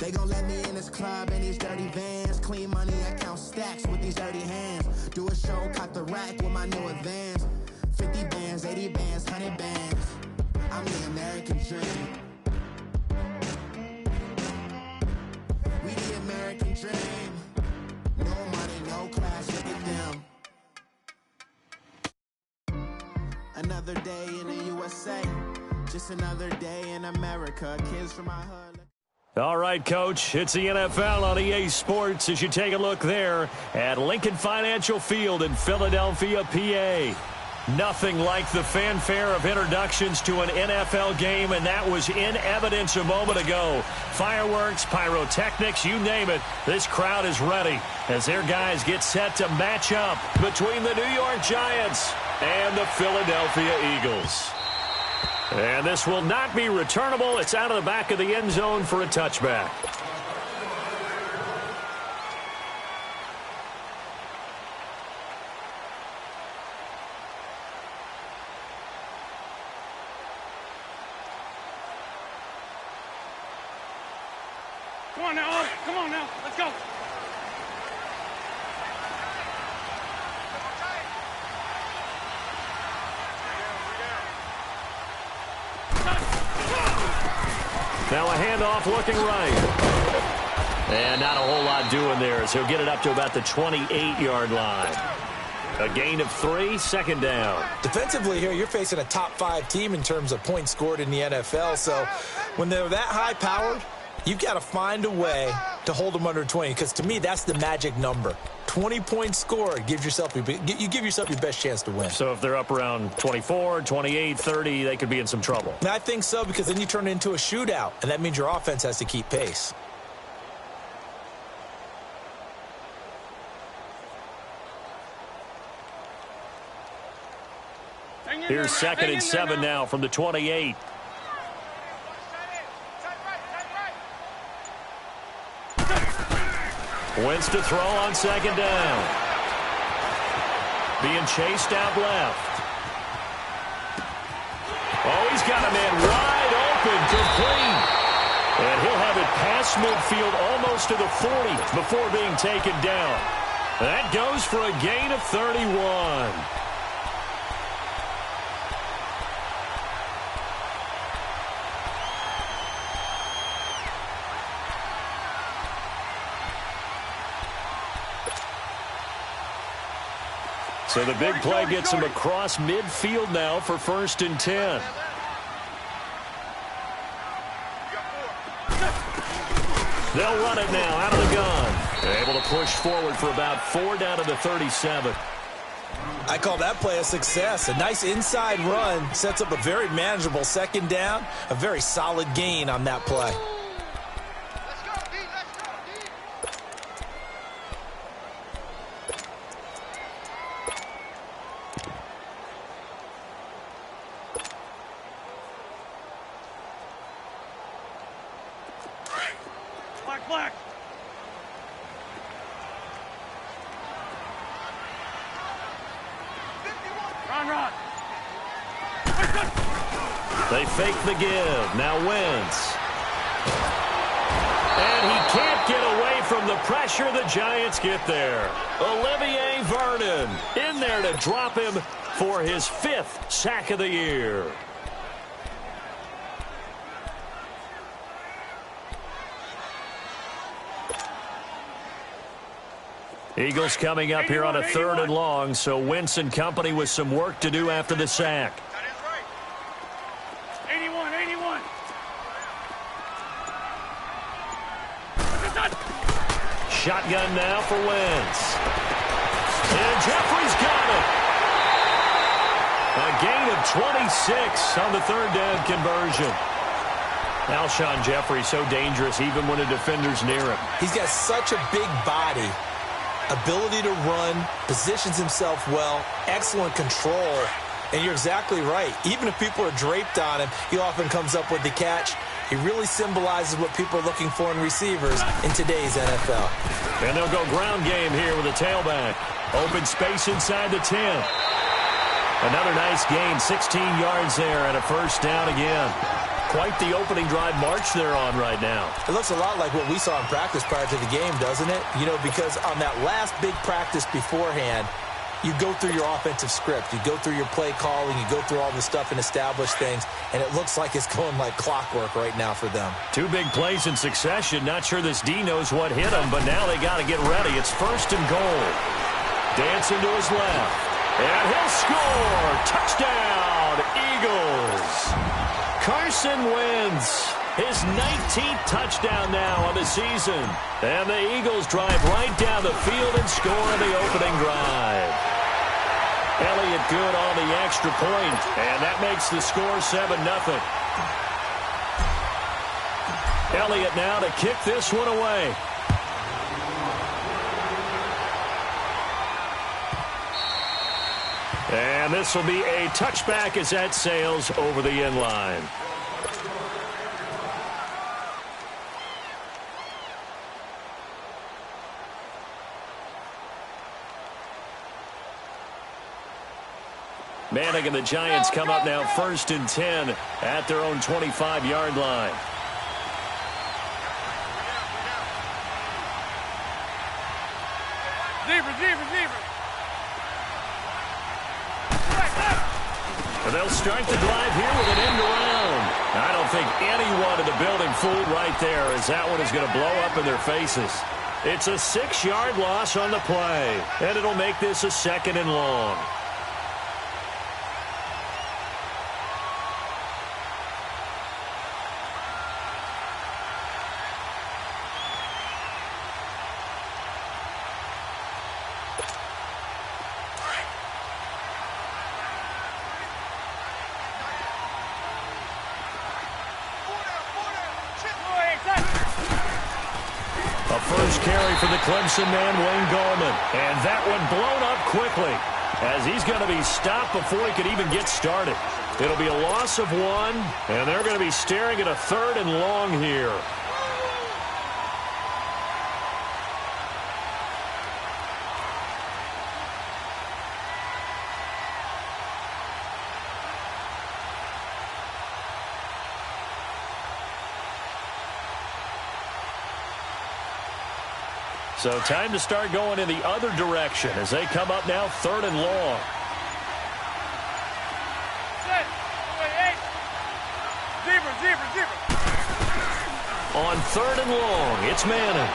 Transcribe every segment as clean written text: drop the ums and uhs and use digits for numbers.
They gon' let me in this club in these dirty vans. Clean money, I count stacks with these dirty hands. Do a show, cop the rack with my new advance. 50 bands, 80 bands, 100 bands. I'm the American dream. We the American dream. No money, no class, look at them. Another day in the USA. Just another day in America. Kids from my hood. All right, Coach, it's the NFL on EA Sports as you take a look there at Lincoln Financial Field in Philadelphia, PA. Nothing like the fanfare of introductions to an NFL game, and that was in evidence a moment ago. Fireworks, pyrotechnics, you name it, this crowd is ready as their guys get set to match up between the New York Giants and the Philadelphia Eagles. And this will not be returnable. It's out of the back of the end zone for a touchback. Come on now, come on now, let's go. Now a handoff looking right. And not a whole lot doing there as he'll get it up to about the 28-yard line. A gain of 3, second down. Defensively here, you're facing a top-5 team in terms of points scored in the NFL. So when they're that high-powered, you've got to find a way to hold them under 20. Because to me, that's the magic number. 20 points scored, you give yourself your best chance to win. So if they're up around 24, 28, 30, they could be in some trouble. And I think so, because then you turn it into a shootout, and that means your offense has to keep pace. Here's 2nd and 7 now from the 28. Wentz to throw on 2nd down. Being chased out left. Oh, he's got a man wide open, complete. And he'll have it past midfield almost to the 40 before being taken down. That goes for a gain of 31. So the big play gets him across midfield now for 1st and 10. They'll run it now out of the gun. Able to push forward for about 4 down to the 37. I call that play a success. A nice inside run sets up a very manageable 2nd down. A very solid gain on that play. Black. Run. They fake the give. Now Wentz. And he can't get away from the pressure. The Giants get there. Olivier Vernon in there to drop him for his 5th sack of the year. Eagles coming up here on a 3rd and long, so Wentz and company with some work to do after the sack. 81. Shotgun now for Wentz. And Jeffrey's got it. A gain of 26 on the 3rd down conversion. Alshon Jeffrey so dangerous even when a defender's near him. He's got such a big body. Ability to run, positions himself well, excellent control, and you're exactly right. Even if people are draped on him, he often comes up with the catch. He really symbolizes what people are looking for in receivers in today's NFL. And they'll go ground game here with a tailback. Open space inside the 10. Another nice gain, 16 yards there, and a 1st down again. quite the opening drive march they're on right now. It looks a lot like what we saw in practice prior to the game, doesn't it? You know, because on that last big practice beforehand, you go through your offensive script. You go through your play calling. You go through all the stuff and establish things, and it looks like it's going like clockwork right now for them. 2 big plays in succession. Not sure this D knows what hit him, but now they got to get ready. It's 1st and goal. Dancing to his left, and he'll score. Touchdown, Eagles. Carson Wentz, his 19th touchdown now on the season. And the Eagles drive right down the field and score on the opening drive. Elliott good on the extra point, and that makes the score 7-0. Elliott now to kick this one away. And this will be a touchback as that sails over the end line. Manning and the Giants come up now 1st and 10 at their own 25-yard line. Receiver. And they'll start the drive here with an end around. I don't think anyone in the building fooled right there, as that one is going to blow up in their faces. It's a 6-yard loss on the play, and it'll make this a 2nd and long. Carry for the Clemson man, Wayne Gallman. And that one blown up quickly as he's going to be stopped before he could even get started. It'll be a loss of 1, and they're going to be staring at a 3rd and long here. So time to start going in the other direction as they come up now 3rd and long. Zebra. On 3rd and long, it's Manning.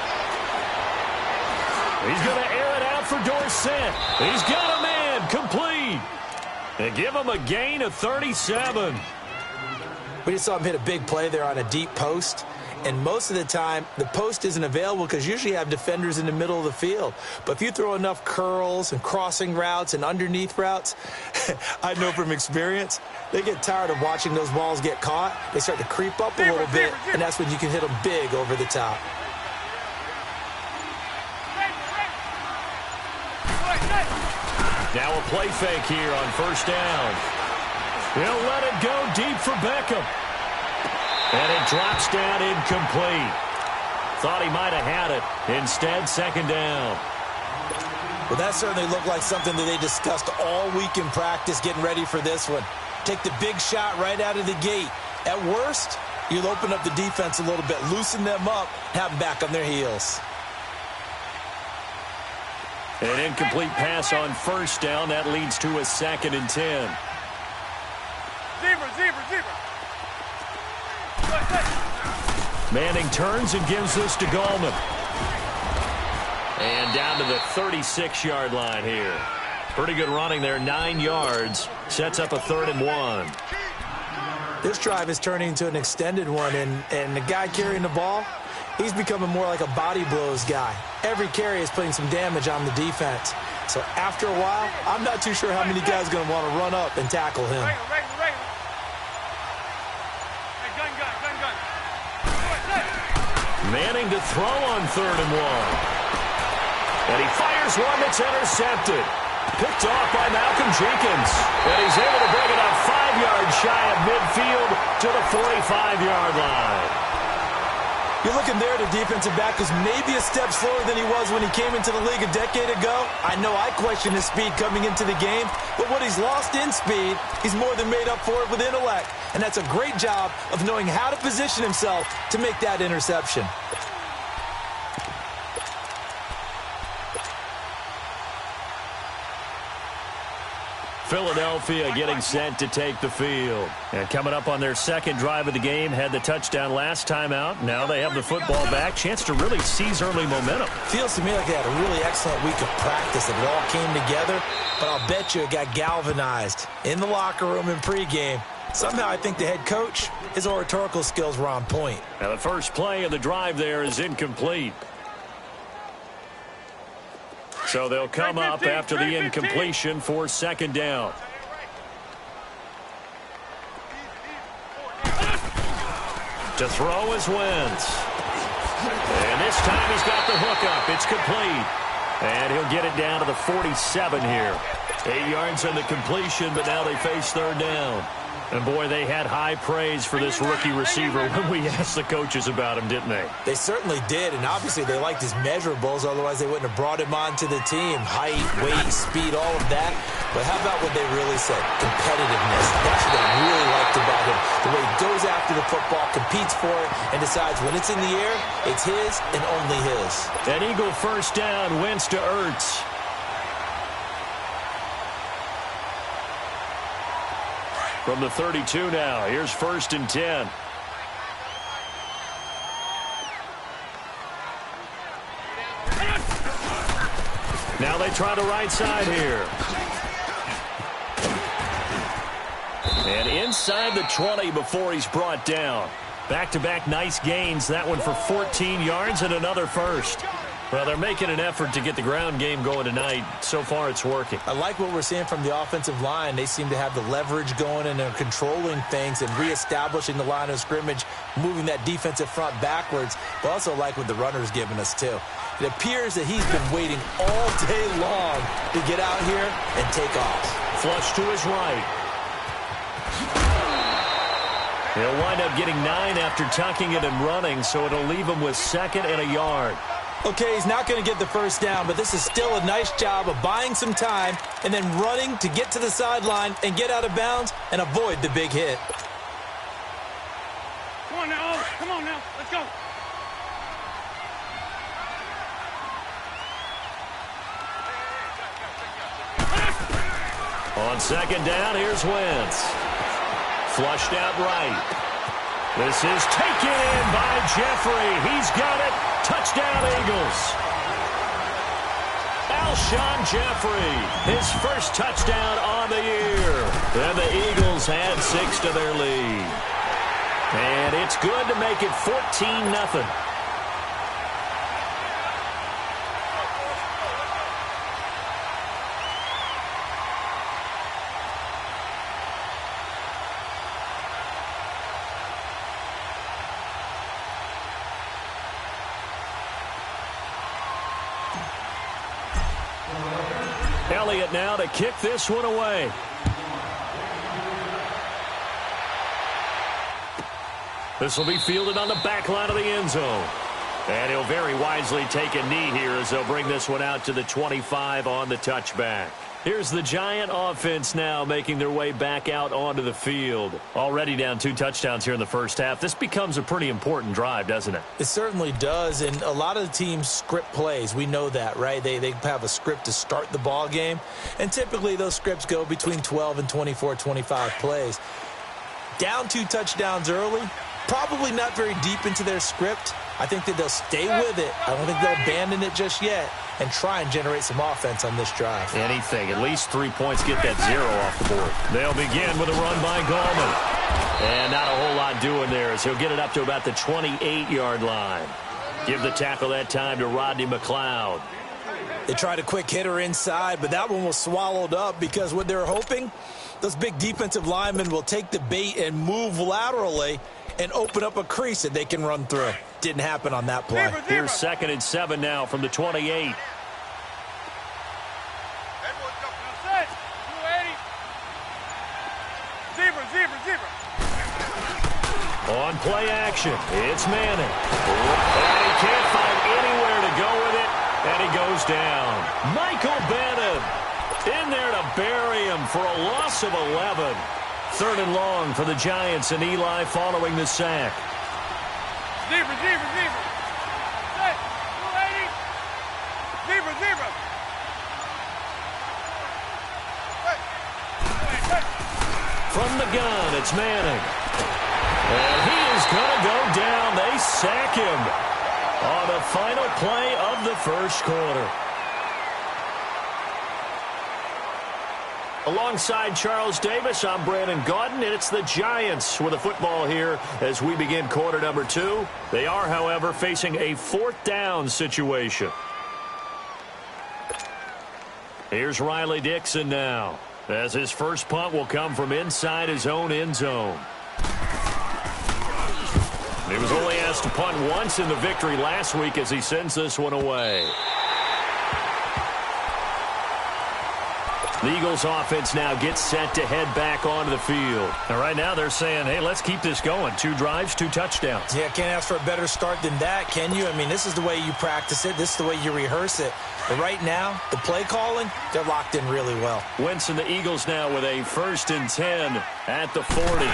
He's going to air it out for Dorsett. He's got a man complete. And give him a gain of 37. We just saw him hit a big play there on a deep post. And most of the time, the post isn't available because usually you have defenders in the middle of the field. But if you throw enough curls and crossing routes and underneath routes, I know from experience, they get tired of watching those balls get caught. They start to creep up a little bit, and that's when you can hit them big over the top. Now a play fake here on 1st down. He'll let it go deep for Beckham. And it drops down incomplete. Thought he might have had it. Instead, 2nd down. Well, that certainly looked like something that they discussed all week in practice getting ready for this one. Take the big shot right out of the gate. At worst, you'll open up the defense a little bit, loosen them up, have them back on their heels. An incomplete pass on 1st down. That leads to a 2nd and 10. Zebra. Manning turns and gives this to Gallman. And down to the 36-yard line here. Pretty good running there, 9 yards. Sets up a 3rd and 1. This drive is turning into an extended one, and the guy carrying the ball, he's becoming more like a body blows guy. Every carry is putting some damage on the defense. So after a while, I'm not too sure how many guys are going to want to run up and tackle him. Manning to throw on 3rd and 1. And he fires one that's intercepted. Picked off by Malcolm Jenkins. And he's able to bring it up 5 yards shy of midfield to the 45-yard line. You're looking there at a defensive back who's maybe a step slower than he was when he came into the league a decade ago. I know I question his speed coming into the game, but what he's lost in speed, he's more than made up for it with intellect. And that's a great job of knowing how to position himself to make that interception. Philadelphia getting set to take the field. And coming up on their second drive of the game, had the touchdown last time out. Now they have the football back. Chance to really seize early momentum. Feels to me like they had a really excellent week of practice. It all came together, but I'll bet you it got galvanized in the locker room in pregame. Somehow I think the head coach, his oratorical skills were on point. Now the first play of the drive there is incomplete. So they'll come up after the incompletion for second down. To throw is Wentz. And this time he's got the hook up. It's complete. And he'll get it down to the 47 here. 8 yards on the completion, but now they face third down. And, boy, they had high praise for this rookie receiver when we asked the coaches about him, didn't they? They certainly did, and obviously they liked his measurables. Otherwise, they wouldn't have brought him onto the team. Height, weight, speed, all of that. But how about what they really said? Competitiveness. That's what they really liked about him. The way he goes after the football, competes for it, and decides when it's in the air, it's his and only his. An Eagle first down, Wentz to Ertz. From the 32 now, here's first and 10. Now they try the right side here. And inside the 20 before he's brought down. Back-to-back nice gains. That one for 14 yards and another first. Well, they're making an effort to get the ground game going tonight. So far, it's working. I like what we're seeing from the offensive line. They seem to have the leverage going, and they're controlling things and reestablishing the line of scrimmage, moving that defensive front backwards. But also like what the runner's giving us, too. It appears that he's been waiting all day long to get out here and take off. Flush to his right. He'll wind up getting 9 after tucking it and running, so it'll leave him with second and a yard. Okay, he's not going to get the first down, but this is still a nice job of buying some time and then running to get to the sideline and get out of bounds and avoid the big hit. Come on now, come on now, let's go. On second down, here's Wentz. Flushed out right. This is taken in by Jeffrey. He's got it. Touchdown, Eagles. Alshon Jeffrey, his first touchdown on the year. And the Eagles had 6 to their lead. And it's good to make it 14-0. Elliott now to kick this one away. This will be fielded on the back line of the end zone. And he'll very wisely take a knee here as they'll bring this one out to the 25 on the touchback. Here's the Giant offense now making their way back out onto the field. Already down 2 touchdowns here in the first half. This becomes a pretty important drive, doesn't it? It certainly does, and a lot of the teams script plays. We know that, right? They have a script to start the ball game, and typically those scripts go between 12 and 24, 25 plays. Down 2 touchdowns early, probably not very deep into their script. I think that they'll stay with it. I don't think they'll abandon it just yet and try and generate some offense on this drive. Anything. At least 3 points. Get that 0 off the board. They'll begin with a run by Gallman. And not a whole lot doing there as he'll get it up to about the 28-yard line. Give the tackle that time to Rodney McLeod. They tried a quick hitter inside, but that one was swallowed up because what they're hoping, those big defensive linemen will take the bait and move laterally and open up a crease that they can run through. Didn't happen on that play. Here's 2nd and 7 now from the 28. On play action. It's Manning. And he can't find anywhere to go with it, and he goes down. Michael Bannon in there to bury him for a loss of 11. 3rd and long for the Giants, and Eli following the sack. Zebra. Hey, 280. Zebra. Hey. From the gun, it's Manning. And he is going to go down. They sack him on the final play of the first quarter. Alongside Charles Davis, I'm Brandon Gaudin, and it's the Giants with the football here as we begin quarter number 2. They are, however, facing a 4th down situation. Here's Riley Dixon now, as his first punt will come from inside his own end zone. He was only asked to punt once in the victory last week as he sends this one away. The Eagles offense now gets set to head back onto the field. And right now they're saying, hey, let's keep this going. 2 drives, 2 touchdowns. Yeah, can't ask for a better start than that, can you? I mean, this is the way you practice it. This is the way you rehearse it. But right now, the play calling, they're locked in really well. Wentz and the Eagles now with a 1st and 10 at the 40.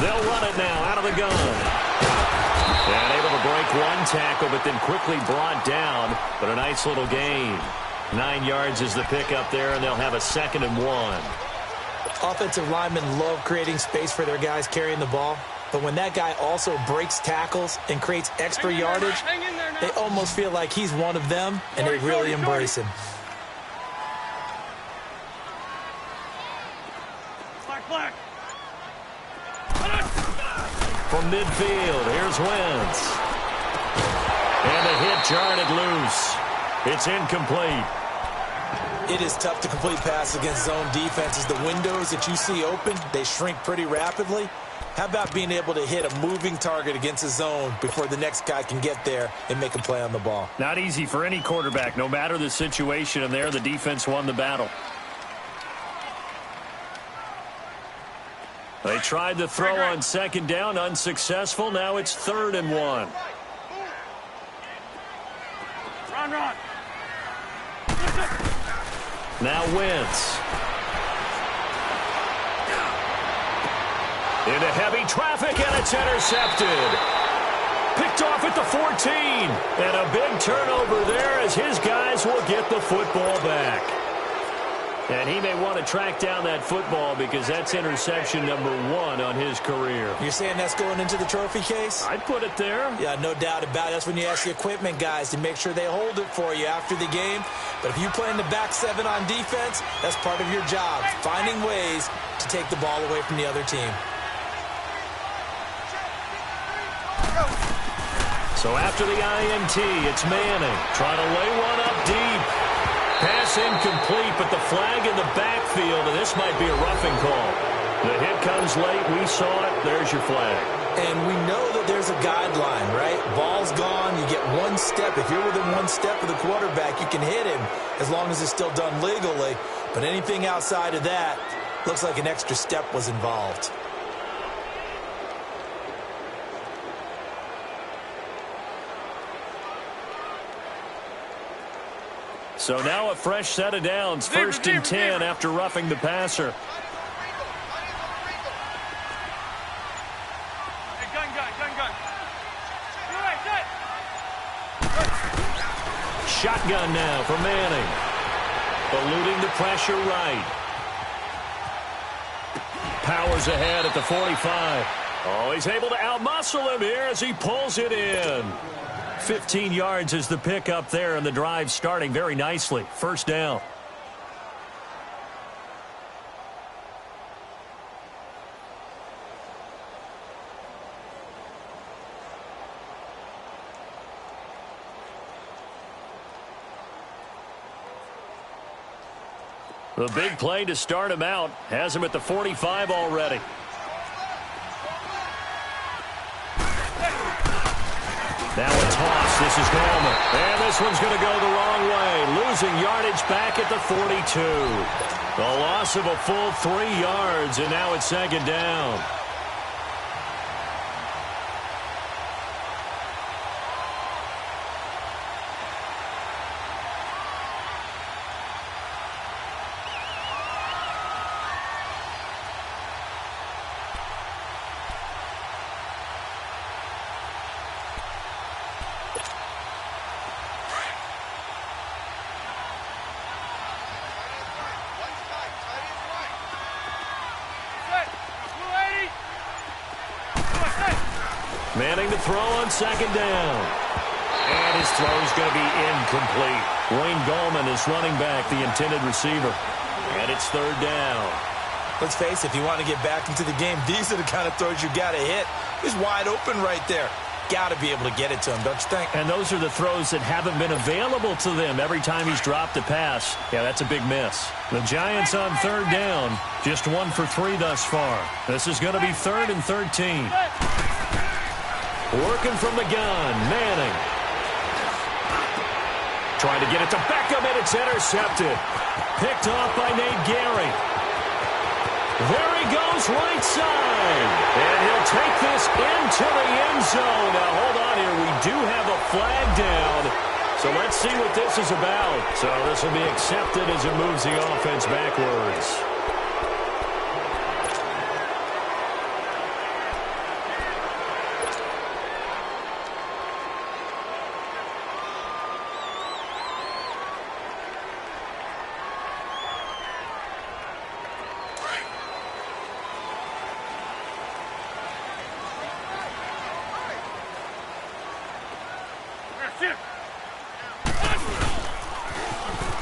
They'll run it now out of the gun. And able to break one tackle, but then quickly brought down. But a nice little gain. 9 yards is the pickup there, and they'll have a 2nd and 1. Offensive linemen love creating space for their guys carrying the ball. But when that guy also breaks tackles and creates extra yardage, they almost feel like he's one of them, and they really embrace him. Black. From midfield, here's Wentz. And the hit jarred it loose. It's incomplete. It is tough to complete passes against zone defenses. The windows that you see open, they shrink pretty rapidly. How about being able to hit a moving target against a zone before the next guy can get there and make a play on the ball? Not easy for any quarterback, no matter the situation, and there the defense won the battle. They tried to throw on 2nd down, unsuccessful. Now it's 3rd and 1. Run. Now Wentz. Into heavy traffic, and it's intercepted. Picked off at the 14. And a big turnover there as his guys will get the football back. And he may want to track down that football because that's interception number 1 on his career. You're saying that's going into the trophy case? I'd put it there. Yeah, no doubt about it. That's when you ask the equipment guys to make sure they hold it for you after the game. But if you play in the back 7 on defense, that's part of your job, finding ways to take the ball away from the other team. So after the INT, it's Manning trying to lay one up deep. Pass incomplete, but the flag in the backfield, and this might be a roughing call. The hit comes late. We saw it. There's your flag. And we know that there's a guideline, right? Ball's gone. You get 1 step. If you're within 1 step of the quarterback, you can hit him as long as it's still done legally. But anything outside of that, looks like an extra step was involved. So now a fresh set of downs. 1st and 10 after roughing the passer. Hey, gun. Shotgun now for Manning. Eluding the pressure right. Powers ahead at the 45. Oh, he's able to outmuscle him here as he pulls it in. 15 yards is the pickup there, and the drive starting very nicely. 1st down. The big play to start him out has him at the 45 already. Now a toss. This is Gallman. And this one's going to go the wrong way. Losing yardage back at the 42. The loss of a full 3 yards, and now it's 2nd down. Manning to throw on second down. And his throw is going to be incomplete. Wayne Gallman is running back, the intended receiver. And it's third down. Let's face it, if you want to get back into the game, these are the kind of throws you got to hit. He's wide open right there. Got to be able to get it to him, don't you think? And those are the throws that haven't been available to them every time he's dropped a pass. Yeah, that's a big miss. The Giants on third down, just 1 for 3 thus far. This is going to be 3rd and 13. Working from the gun, Manning. Trying to get it to Beckham, and it's intercepted. Picked off by Nate Gary. There he goes, right side. And he'll take this into the end zone. Now, hold on here. We do have a flag down. So let's see what this is about. So this will be accepted as it moves the offense backwards.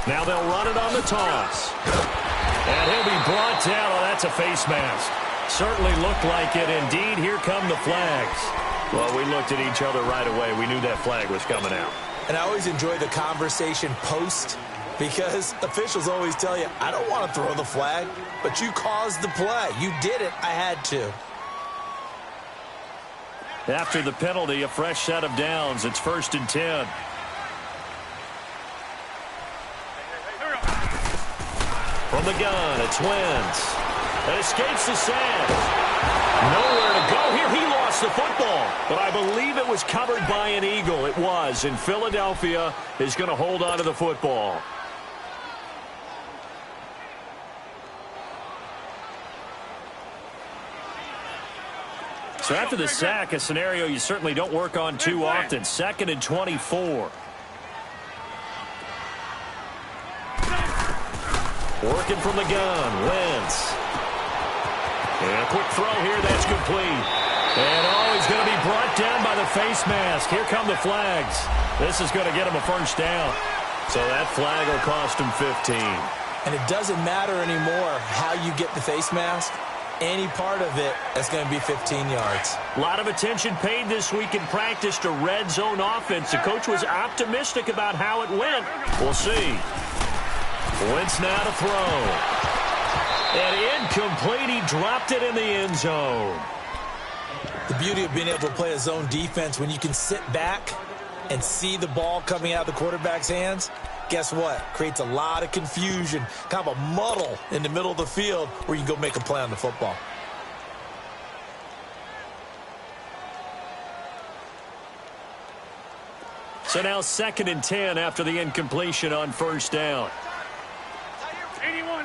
Now they'll run it on the toss. And he'll be brought down. Oh, that's a face mask. Certainly looked like it. Indeed, here come the flags. Well, we looked at each other right away. We knew that flag was coming out. And I always enjoy the conversation post because officials always tell you, I don't want to throw the flag, but you caused the play. You did it. I had to. After the penalty, a fresh set of downs. It's 1st and 10. From the gun, it's Wentz. It escapes the sack. Nowhere to go here. He lost the football. But I believe it was covered by an Eagle. It was. And Philadelphia is going to hold on to the football. So after the sack, a scenario you certainly don't work on too often. 2nd and 24. Working from the gun, Wentz. And a quick throw here, that's complete. And he's going to be brought down by the face mask. Here come the flags. This is going to get him a first down. So that flag will cost him 15. And it doesn't matter anymore how you get the face mask. Any part of it, that's going to be 15 yards. A lot of attention paid this week in practice to red zone offense. The coach was optimistic about how it went. We'll see. Wentz now to throw. And incomplete. He dropped it in the end zone. The beauty of being able to play a zone defense when you can sit back and see the ball coming out of the quarterback's hands, guess what? Creates a lot of confusion, kind of a muddle in the middle of the field where you can go make a play on the football. So now 2nd and 10 after the incompletion on first down.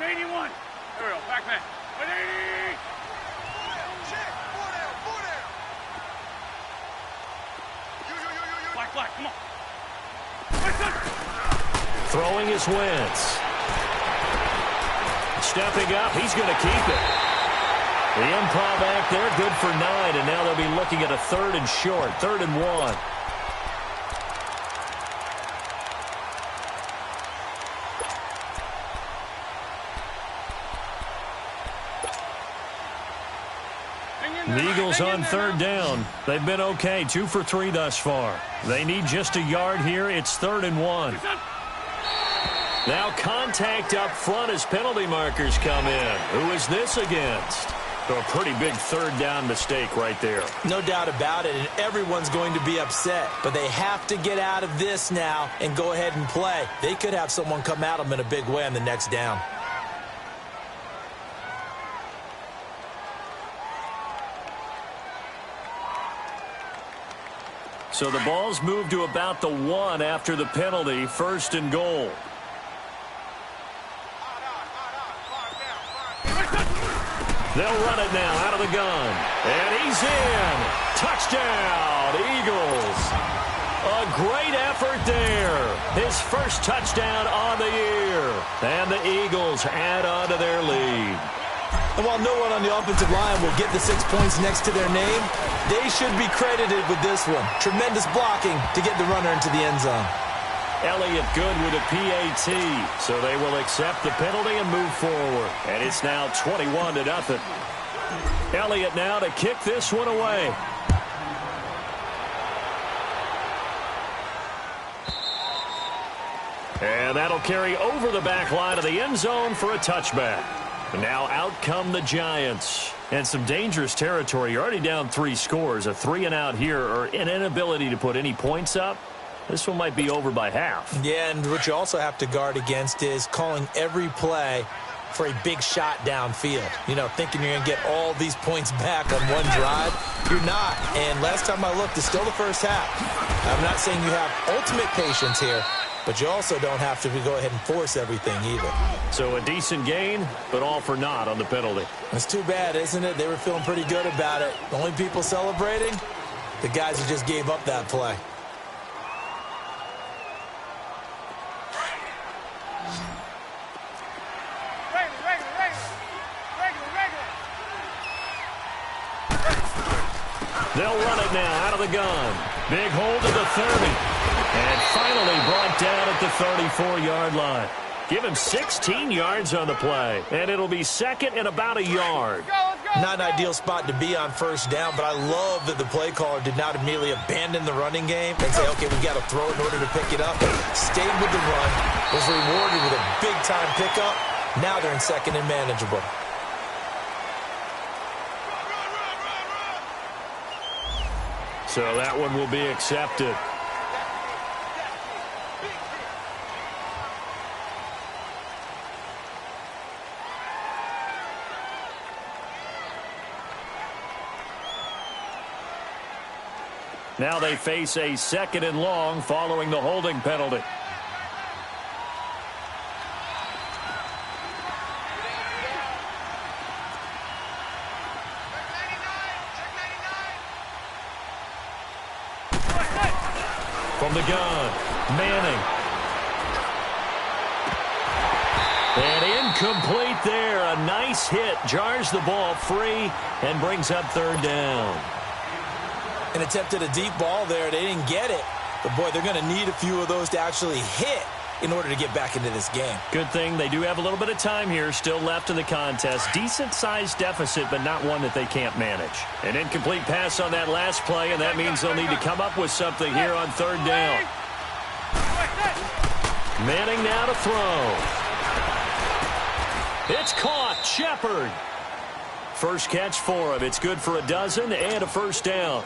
81. There we go. Back man. 80. Black, come on. Throwing is Wentz. Stepping up, he's going to keep it. The improv act there, good for 9, and now they'll be looking at a 3rd and short, 3rd and 1. The Eagles on 3rd down. They've been okay, 2 for 3 thus far. They need just a yard here. It's 3rd and 1. Now contact up front as penalty markers come in. Who is this against? So a pretty big 3rd down mistake right there. No doubt about it, and everyone's going to be upset. But they have to get out of this now and go ahead and play. They could have someone come at them in a big way on the next down. So the ball's moved to about the 1 after the penalty, 1st and goal. They'll run it now out of the gun. And he's in. Touchdown, Eagles. A great effort there. His first touchdown on the year. And the Eagles add on to their lead. And while no one on the offensive line will get the 6 points next to their name, they should be credited with this one. Tremendous blocking to get the runner into the end zone. Elliott good with a PAT, so they will accept the penalty and move forward. And it's now 21-0. Elliott now to kick this one away. And that'll carry over the back line of the end zone for a touchback. Now out come the Giants. And some dangerous territory. You're already down 3 scores. A 3-and-out here, or an inability to put any points up. This one might be over by half. Yeah, and what you also have to guard against is calling every play for a big shot downfield. You know, thinking you're going to get all these points back on one drive. You're not. And last time I looked, it's still the first half. I'm not saying you have ultimate patience here, but you also don't have to go ahead and force everything either. So a decent gain, but all for naught on the penalty. It's too bad, isn't it? They were feeling pretty good about it. The only people celebrating, the guys who just gave up that play. They'll run it now out of the gun. Big hold to the 30. And finally brought down at the 34-yard line. Give him 16 yards on the play. And it'll be second and about a yard. Not an ideal spot to be on first down, but I love that the play caller did not immediately abandon the running game and say, okay, we got to throw it in order to pick it up. Stayed with the run, was rewarded with a big-time pickup. Now they're in second and manageable. So that one will be accepted. Now they face a second and long following the holding penalty. From the gun, Manning. And incomplete there. A nice hit. Jars the ball free and brings up third down. And attempted a deep ball there. They didn't get it. But, boy, they're going to need a few of those to actually hit in order to get back into this game. Good thing they do have a little bit of time here still left in the contest. Decent-sized deficit, but not one that they can't manage. An incomplete pass on that last play, and that means they'll need to come up with something here on third down. Manning now to throw. It's caught. Shepard. First catch for him. It's good for a dozen and a first down.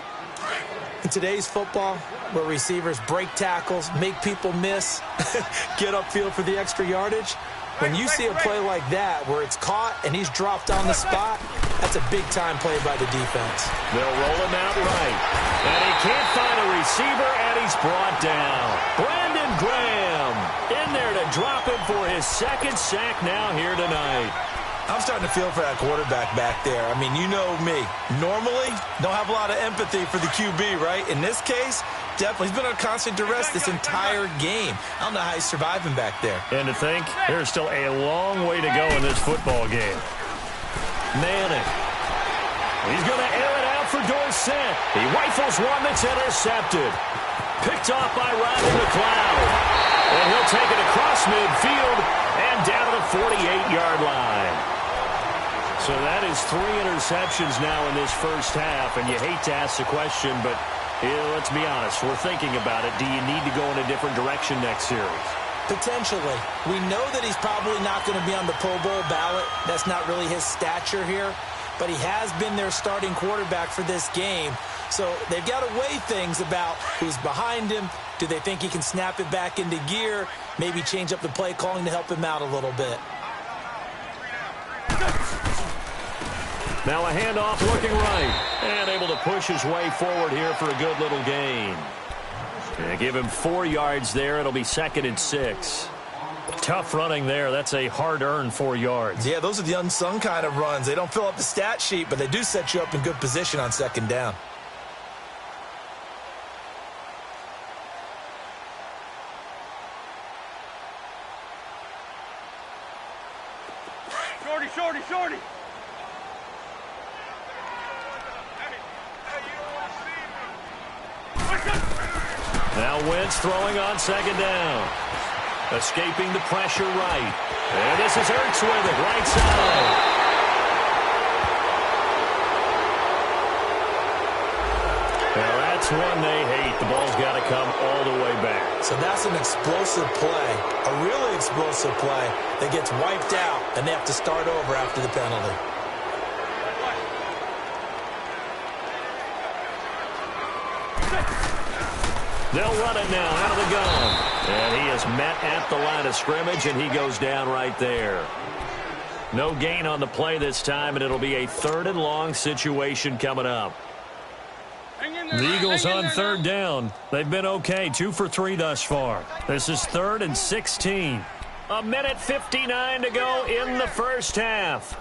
In today's football, where receivers break tackles, make people miss, get upfield for the extra yardage, when you see a play like that where it's caught and he's dropped on the spot, that's a big-time play by the defense. They'll roll him out right. And he can't find a receiver, and he's brought down. Brandon Graham in there to drop him for his second sack now here tonight. I'm starting to feel for that quarterback back there. I mean, you know me. Normally, don't have a lot of empathy for the QB, right? In this case, definitely. He's been on constant duress this entire game. I don't know how he's surviving back there. And to think, there's still a long way to go in this football game. Manning. He's going to air it out for Dorsett. He rifles one that's intercepted. Picked off by Rodney McLeod. And he'll take it across midfield and down to the 48-yard line. So that is 3 interceptions now in this first half, and you hate to ask the question, but let's be honest, we're thinking about it. Do you need to go in a different direction next series? Potentially. We know that he's probably not going to be on the Pro Bowl ballot. That's not really his stature here, but he has been their starting quarterback for this game. So they've got to weigh things about who's behind him. Do they think he can snap it back into gear? Maybe change up the play calling to help him out a little bit. Now a handoff looking right. And able to push his way forward here for a good little gain. And give him 4 yards there. It'll be second and 6. Tough running there. That's a hard-earned 4 yards. Yeah, those are the unsung kind of runs. They don't fill up the stat sheet, but they do set you up in good position on second down. Shorty. Now Wentz throwing on second down. Escaping the pressure right. And this is Ertz with it, right side. Now that's one they hate. The ball's got to come all the way back. So that's an explosive play, a really explosive play that gets wiped out, and they have to start over after the penalty. They'll run it now out of the gun. And he is met at the line of scrimmage, and he goes down right there. No gain on the play this time, and it'll be a 3rd and long situation coming up. The Eagles on 3rd down. They've been okay, 2 for 3 thus far. This is 3rd and 16. 1:59 to go in the first half.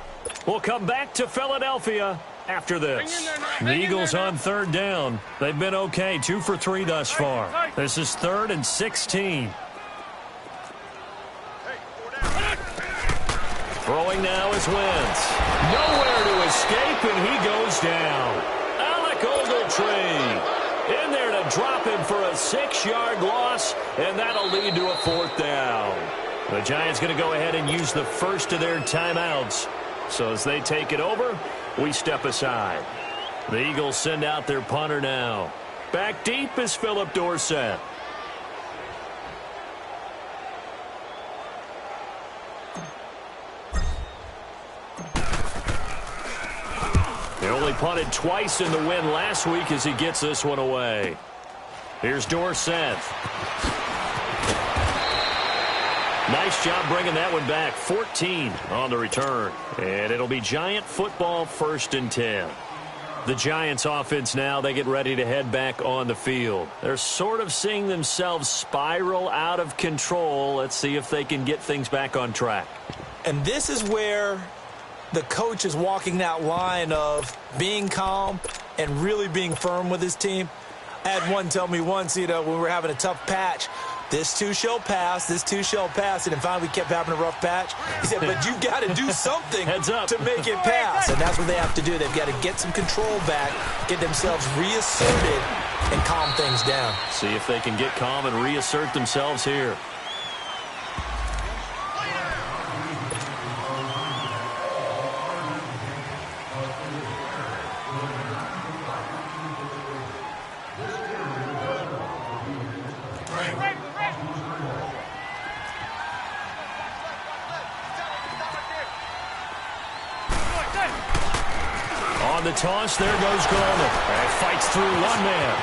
We'll come back to Philadelphia after this. The Eagles on 3rd down. They've been okay, 2 for 3 thus far. This is 3rd and 16. Throwing now is Wentz. Nowhere to escape, and he goes down. Ogletree in there to drop him for a 6-yard loss, and that'll lead to a 4th down. The Giants going to go ahead and use the first of their timeouts. So as they take it over, we step aside. The Eagles send out their punter now. Back deep is Philip Dorsett. He only punted twice in the win last week as he gets this one away. Here's Dorsett. Nice job bringing that one back. 14 on the return. And it'll be Giant football, 1st and 10. The Giants offense now, they get ready to head back on the field. They're sort of seeing themselves spiral out of control. Let's see if they can get things back on track. And this is where the coach is walking that line of being calm and really being firm with his team. I had one tell me once, when we were having a tough patch, this too shall pass, this too shall pass. And finally we kept having a rough patch. He said, but you got to do something to make it pass. And that's what they have to do. They've got to get some control back, get themselves reasserted, and calm things down. See if they can get calm and reassert themselves here. On the toss, there goes Gallman. And fights through one man.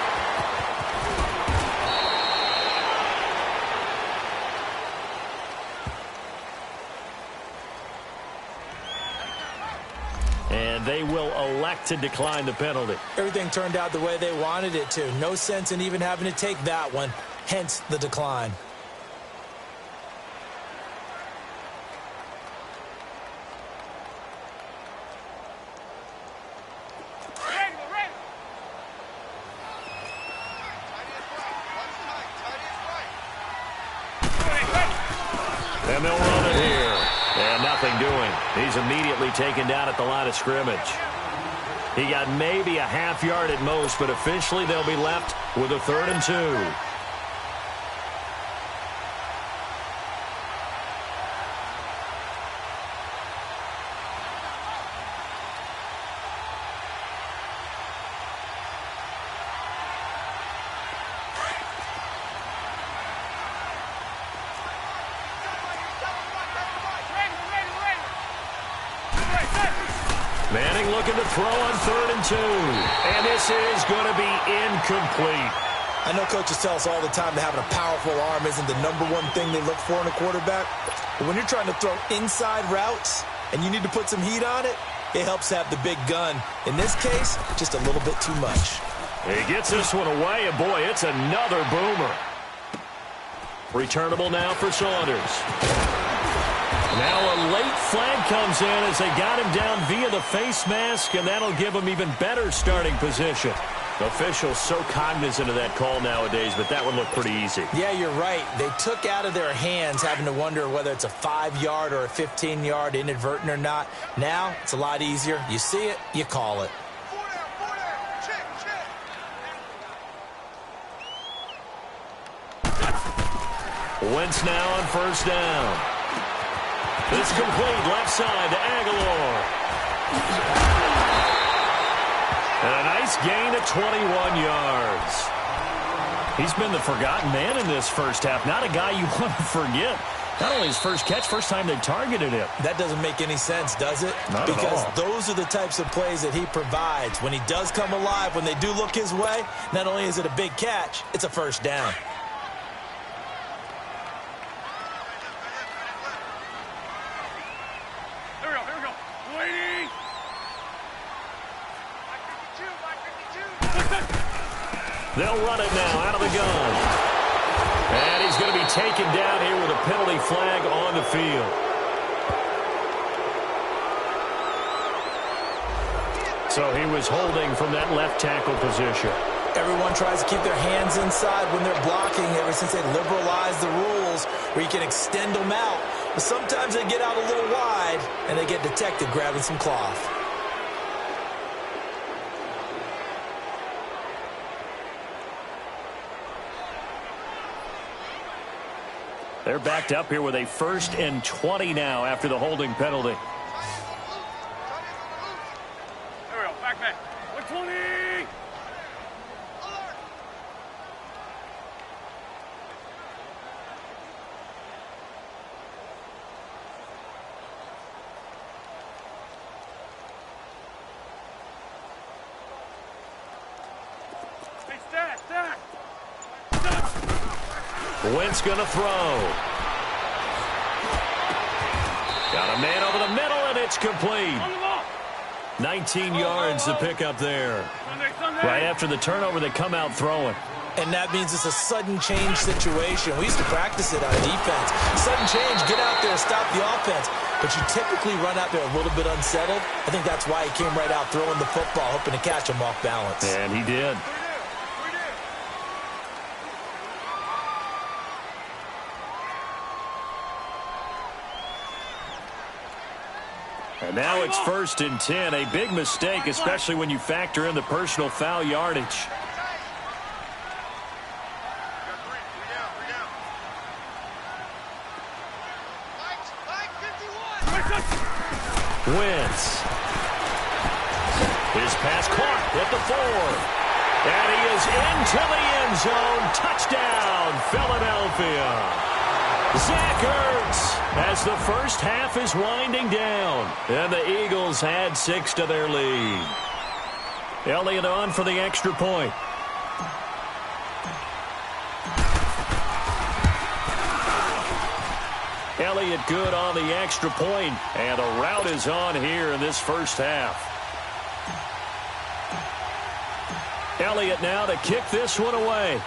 And they will elect to decline the penalty. Everything turned out the way they wanted it to. No sense in even having to take that one, hence the decline. And they'll run it here. And nothing doing. He's immediately taken down at the line of scrimmage. He got maybe a half yard at most, but officially they'll be left with a 3rd and 2. Manning looking to throw on 3rd and 2. And this is going to be incomplete. I know coaches tell us all the time that having a powerful arm isn't the #1 thing they look for in a quarterback. But when you're trying to throw inside routes and you need to put some heat on it, it helps have the big gun. In this case, just a little bit too much. He gets this one away, and boy, it's another boomer. Returnable now for Saunders. Now a late flag comes in as they got him down via the face mask, and that'll give him even better starting position. Officials so cognizant of that call nowadays, but that one looked pretty easy. Yeah, you're right. They took out of their hands having to wonder whether it's a 5-yard or a 15-yard inadvertent or not. Now it's a lot easier. You see it, you call it. Wentz now on first down. It's complete left side to Aguilar. And a nice gain of 21 yards. He's been the forgotten man in this first half. Not a guy you want to forget. Not only his first catch, first time they targeted him. That doesn't make any sense, does it? Not at all. Because those are the types of plays that he provides. When he does come alive, when they do look his way, not only is it a big catch, it's a first down. Here we go. Waiting. They'll run it now out of the gun. And he's going to be taken down here with a penalty flag on the field. So he was holding from that left tackle position. Everyone tries to keep their hands inside when they're blocking ever since they liberalized the rules where you can extend them out. But sometimes they get out a little wide and they get detected grabbing some cloth. They're backed up here with a 1st and 20 now after the holding penalty. Here we go. Back. 120. Hey, stack. Wentz going to throw. Got a man over the middle, and it's complete. 19 yards to pick up there. Sunday. Right after the turnover, they come out throwing. And that means it's a sudden change situation. We used to practice it on defense. Sudden change, get out there, stop the offense. But you typically run out there a little bit unsettled. I think that's why he came right out throwing the football, hoping to catch him off balance. And he did. And now it's 1st and 10. A big mistake, especially when you factor in the personal foul yardage. Wentz. His pass caught at the 4. And he is into the end zone. Touchdown, Philadelphia. Zach Ertz as the first half is winding down. And the Eagles add 6 to their lead. Elliott on for the extra point. Elliott good on the extra point, and a route is on here in this first half. Elliott now to kick this one away.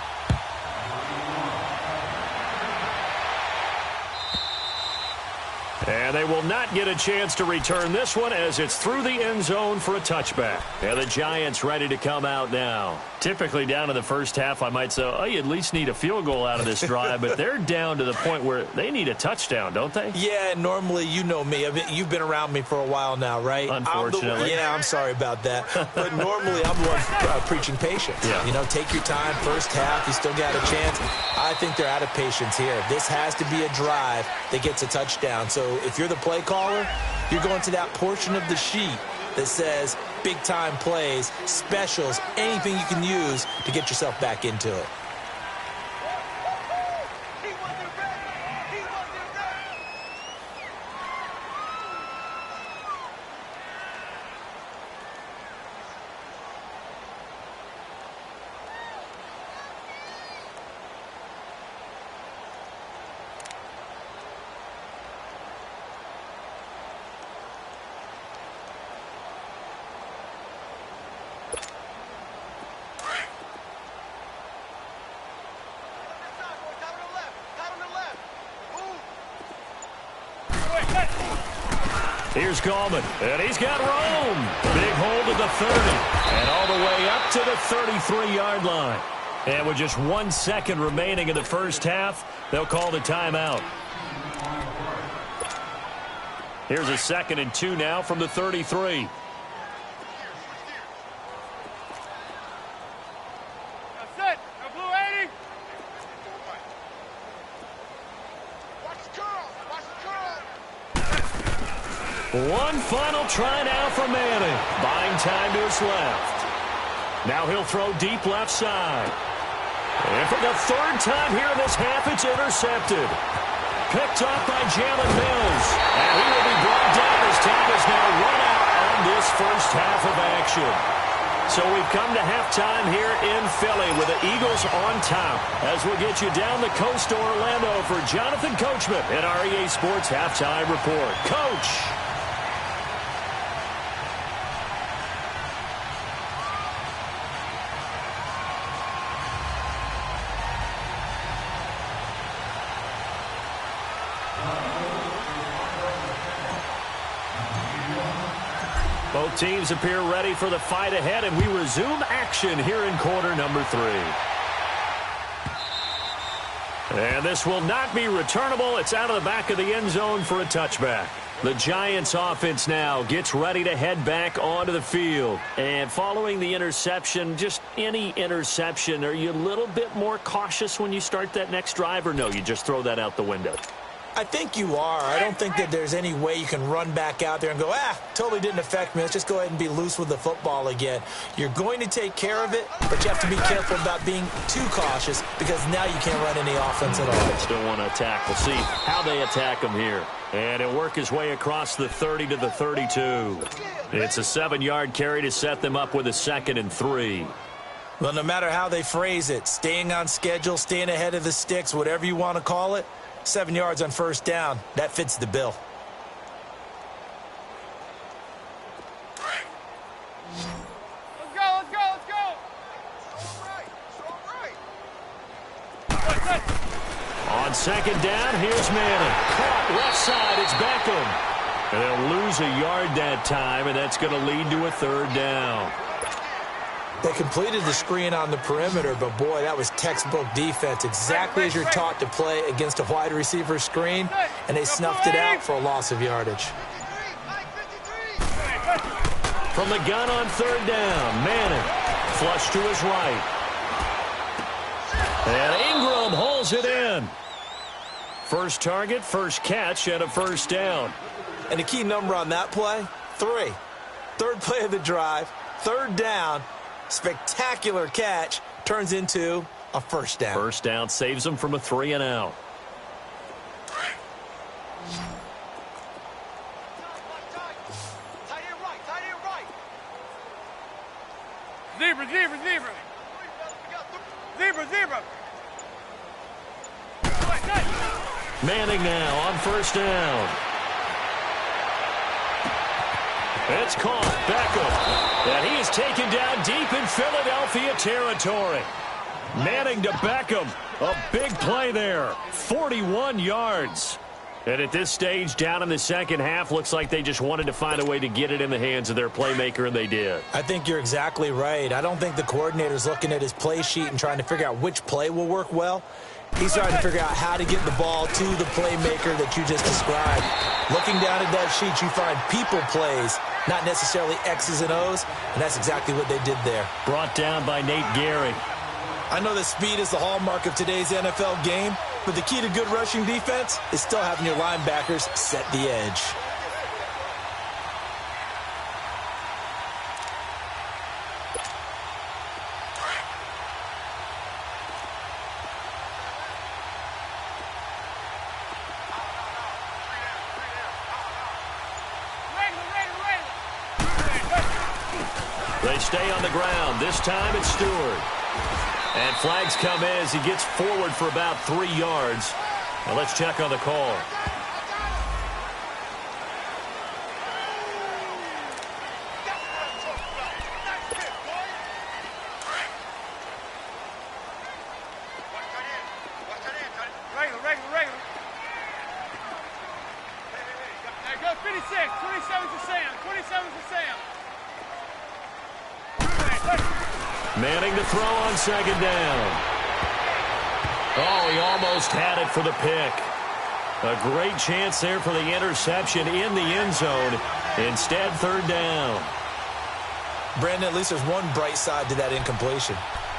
And they will not get a chance to return this one as it's through the end zone for a touchback. And the Giants ready to come out now. Typically down in the first half, I might say, oh, you at least need a field goal out of this drive. But they're down to the point where they need a touchdown, don't they? Yeah, normally, you know me. You've been around me for a while now, right? Unfortunately. I'm sorry about that. But normally, I'm the one preaching patience. Yeah. You know, take your time. First half, you still got a chance. I think they're out of patience here. This has to be a drive that gets a touchdown. So if you're the play caller, you're going to that portion of the sheet that says big-time plays, specials, anything you can use to get yourself back into it. Here's Gallman, and he's got room. Big hold at the 30, and all the way up to the 33-yard line. And with just 1 second remaining in the first half, they'll call the timeout. Here's a 2nd and 2 now from the 33. That's it. No blue 80. One final try now for Manning. Buying time to his left. Now he'll throw deep left side. And for the third time here in this half, it's intercepted. Picked off by Jalen Mills. And he will be brought down as time is now run out on this first half of action. So we've come to halftime here in Philly with the Eagles on top. As we'll get you down the coast to Orlando for Jonathan Coachman at our EA Sports Halftime Report. Coach. Both teams appear ready for the fight ahead, and we resume action here in quarter number 3. And this will not be returnable. It's out of the back of the end zone for a touchback. The Giants offense now gets ready to head back onto the field. And following the interception, just any interception, are you a little bit more cautious when you start that next drive, or no, you just throw that out the window? I think you are. I don't think that there's any way you can run back out there and go, totally didn't affect me. Let's just go ahead and be loose with the football again. You're going to take care of it, but you have to be careful about being too cautious because now you can't run any offense at all. Still want to attack. We'll see how they attack him here. And he'll work his way across the 30 to the 32. It's a 7-yard carry to set them up with a 2nd and 3. Well, no matter how they phrase it, staying on schedule, staying ahead of the sticks, whatever you want to call it, 7 yards on first down. That fits the bill. Let's go, let's go, let's go. On 2nd down, here's Manning. Caught left side, it's Beckham. And they'll lose a yard that time, and that's going to lead to a 3rd down. They completed the screen on the perimeter, but boy, that was textbook defense. Exactly as you're taught to play against a wide receiver screen, and they snuffed it out for a loss of yardage. From the gun on 3rd down, Manning flush to his right. And Ingram holds it in. First target, first catch, and a 1st down. And the key number on that play, 3. 3rd play of the drive, 3rd down. Spectacular catch turns into a 1st down. 1st down saves them from a 3 and out. Zebra, zebra, zebra. Zebra, zebra. Manning now on 1st down. It's caught. Beckham. And he is taken down deep in Philadelphia territory. Manning to Beckham. A big play there. 41 yards. And at this stage, down in the second half, looks like they just wanted to find a way to get it in the hands of their playmaker, and they did. I think you're exactly right. I don't think the coordinator's looking at his play sheet and trying to figure out which play will work well. He's trying to figure out how to get the ball to the playmaker that you just described. Looking down at that sheet, you find people plays, not necessarily X's and O's, and that's exactly what they did there. Brought down by Nate Gehry. I know that speed is the hallmark of today's NFL game, but the key to good rushing defense is still having your linebackers set the edge. They stay on the ground. This time it's Stewart. And flags come in as he gets forward for about 3 yards. Now let's check on the call. Regular. There goes 56. 27's to Sam. 27's to Sam. Manning to throw on 2nd down. Oh, he almost had it for the pick. A great chance there for the interception in the end zone. Instead, 3rd down. Brandon, at least there's one bright side to that incompletion.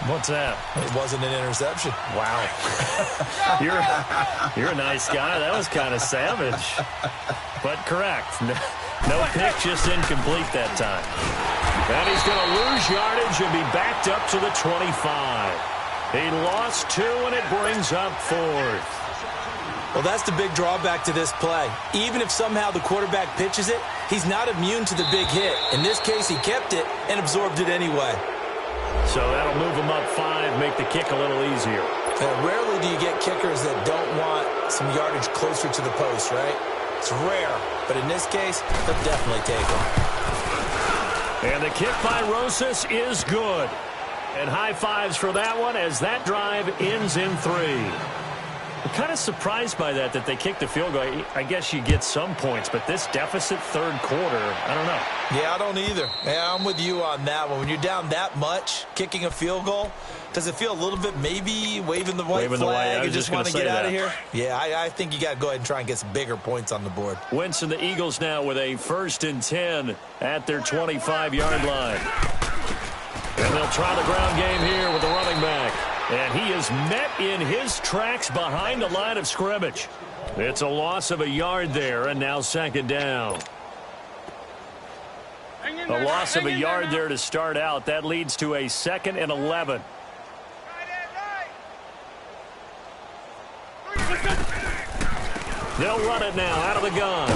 What's that? It wasn't an interception. Wow. You're a nice guy. That was kind of savage. But correct. No pick, just incomplete that time. And he's going to lose yardage and be backed up to the 25. He lost 2, and it brings up 4th. Well, that's the big drawback to this play. Even if somehow the quarterback pitches it, he's not immune to the big hit. In this case, he kept it and absorbed it anyway. So that'll move him up 5, make the kick a little easier. Rarely do you get kickers that don't want some yardage closer to the post, right? It's rare, but in this case, they'll definitely take them. And the kick by Rosas is good. And high fives for that one as that drive ends in 3. I'm kind of surprised by that they kicked the field goal. I guess you get some points, but this deficit third quarter, I don't know. Yeah, I don't either. Yeah, I'm with you on that one. When you're down that much, kicking a field goal, does it feel a little bit maybe waving the white flag and just want to get out of here? Yeah, I think you got to go ahead and try and get some bigger points on the board. Wentz and the Eagles now with a 1st and 10 at their 25-yard line. And they'll try the ground game here with the running back. And he is met in his tracks behind the line of scrimmage. It's a loss of a yard there, and now 2nd down. A loss of a yard there to start out. That leads to a 2nd and 11. They'll run it now out of the gun.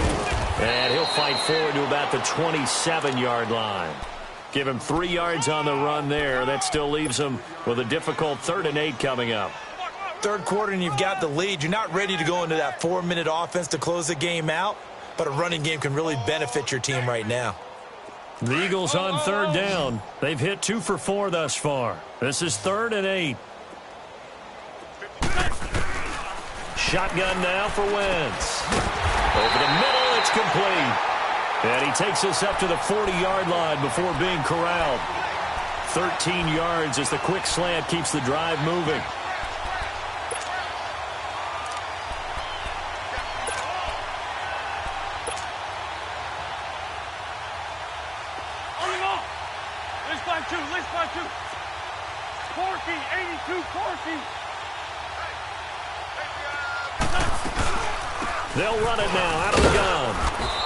And he'll fight forward to about the 27-yard line. Give him 3 yards on the run there. That still leaves him with a difficult 3rd and 8 coming up. Third quarter and you've got the lead. You're not ready to go into that 4-minute offense to close the game out, but a running game can really benefit your team right now. The Eagles on 3rd down. They've hit 2 for 4 thus far. This is 3rd and 8. Shotgun now for Wentz. Over the middle, it's complete. And he takes us up to the 40-yard line before being corralled. 13 yards as the quick slant keeps the drive moving. List by two. Corky, 82, Corky. They'll run it now out of the gun.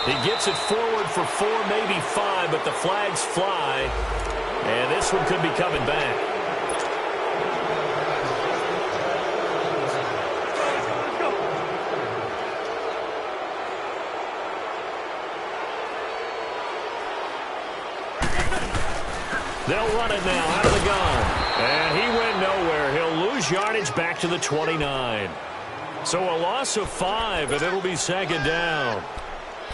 He gets it forward for 4, maybe 5, but the flags fly. And this one could be coming back. They'll run it now out of the gun. And he went nowhere. He'll lose yardage back to the 29. So a loss of 5, and it'll be 2nd down.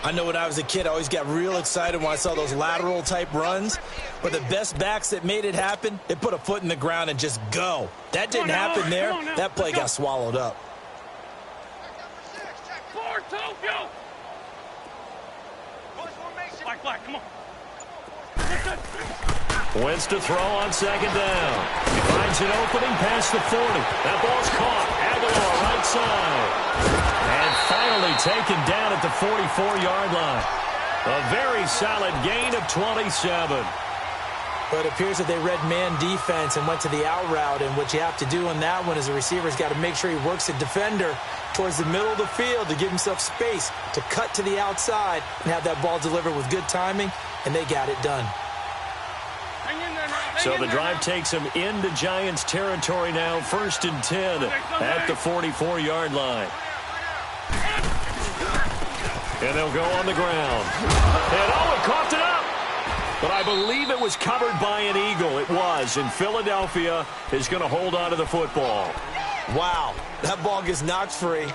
I know when I was a kid, I always got real excited when I saw those lateral-type runs. But the best backs that made it happen, they put a foot in the ground and just go. That didn't happen there. That play got swallowed up. 4, Tokyo. Black, come on. Wentz to throw on 2nd down. He finds an opening past the 40. That ball's caught. Aguilar right side. And finally taken down at the 44-yard line. A very solid gain of 27. But it appears that they read man defense and went to the out route. And what you have to do on that one is the receiver's got to make sure he works the defender towards the middle of the field to give himself space to cut to the outside and have that ball delivered with good timing, and they got it done. So the drive takes him into Giants territory now, 1st and 10 at the 44-yard line. And they'll go on the ground. And it coughed it up. But I believe it was covered by an Eagle. It was, and Philadelphia is going to hold on to the football. Wow, that ball gets knocked free,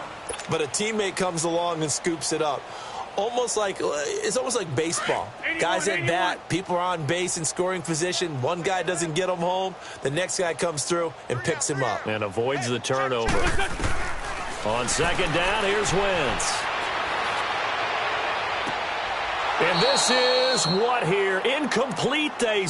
but a teammate comes along and scoops it up. It's almost like baseball. Guys at bat, people are on base in scoring position. One guy doesn't get him home. The next guy comes through and picks him up. And avoids the turnover. On 2nd down, here's Wentz. And this is what here? Incomplete, they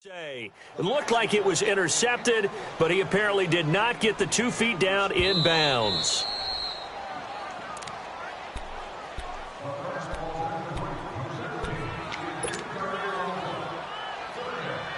say. It looked like it was intercepted, but he apparently did not get the 2 feet down in bounds.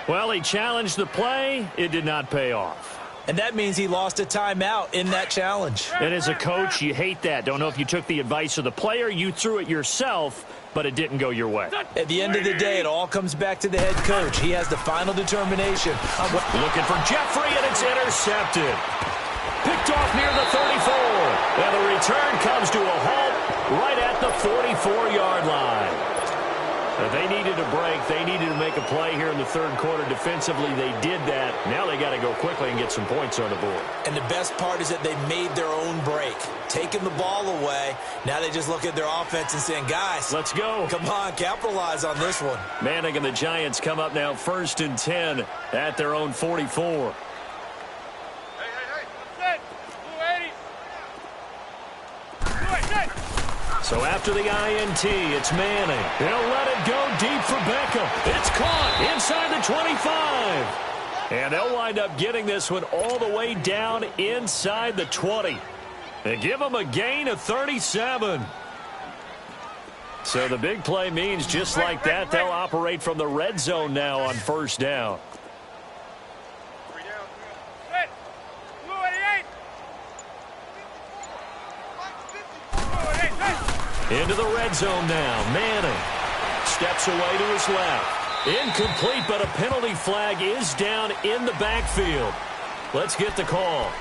Well, he challenged the play. It did not pay off. and that means he lost a timeout in that challenge. And as a coach, you hate that. Don't know if you took the advice of the player, you threw it yourself, but it didn't go your way. At the end of the day, it all comes back to the head coach. He has the final determination. Looking for Jeffrey, and it's intercepted. Picked off near the 34. And the return comes to a halt right at the 44-yard line. They needed a break. They needed to make a play here in the third quarter. Defensively, they did that. Now they got to go quickly and get some points on the board. And the best part is that they made their own break, taking the ball away. Now they just look at their offense and saying, guys, let's go. Come on, capitalize on this one. Manning and the Giants come up now 1st and 10 at their own 44. So after the INT, it's Manning. He'll let it go deep for Beckham. It's caught inside the 25. And they'll wind up getting this one all the way down inside the 20. They give them a gain of 37. So the big play means just like that, they'll operate from the red zone now on 1st down. Into the red zone now. Manning steps away to his left. Incomplete, but a penalty flag is down in the backfield. Let's get the call.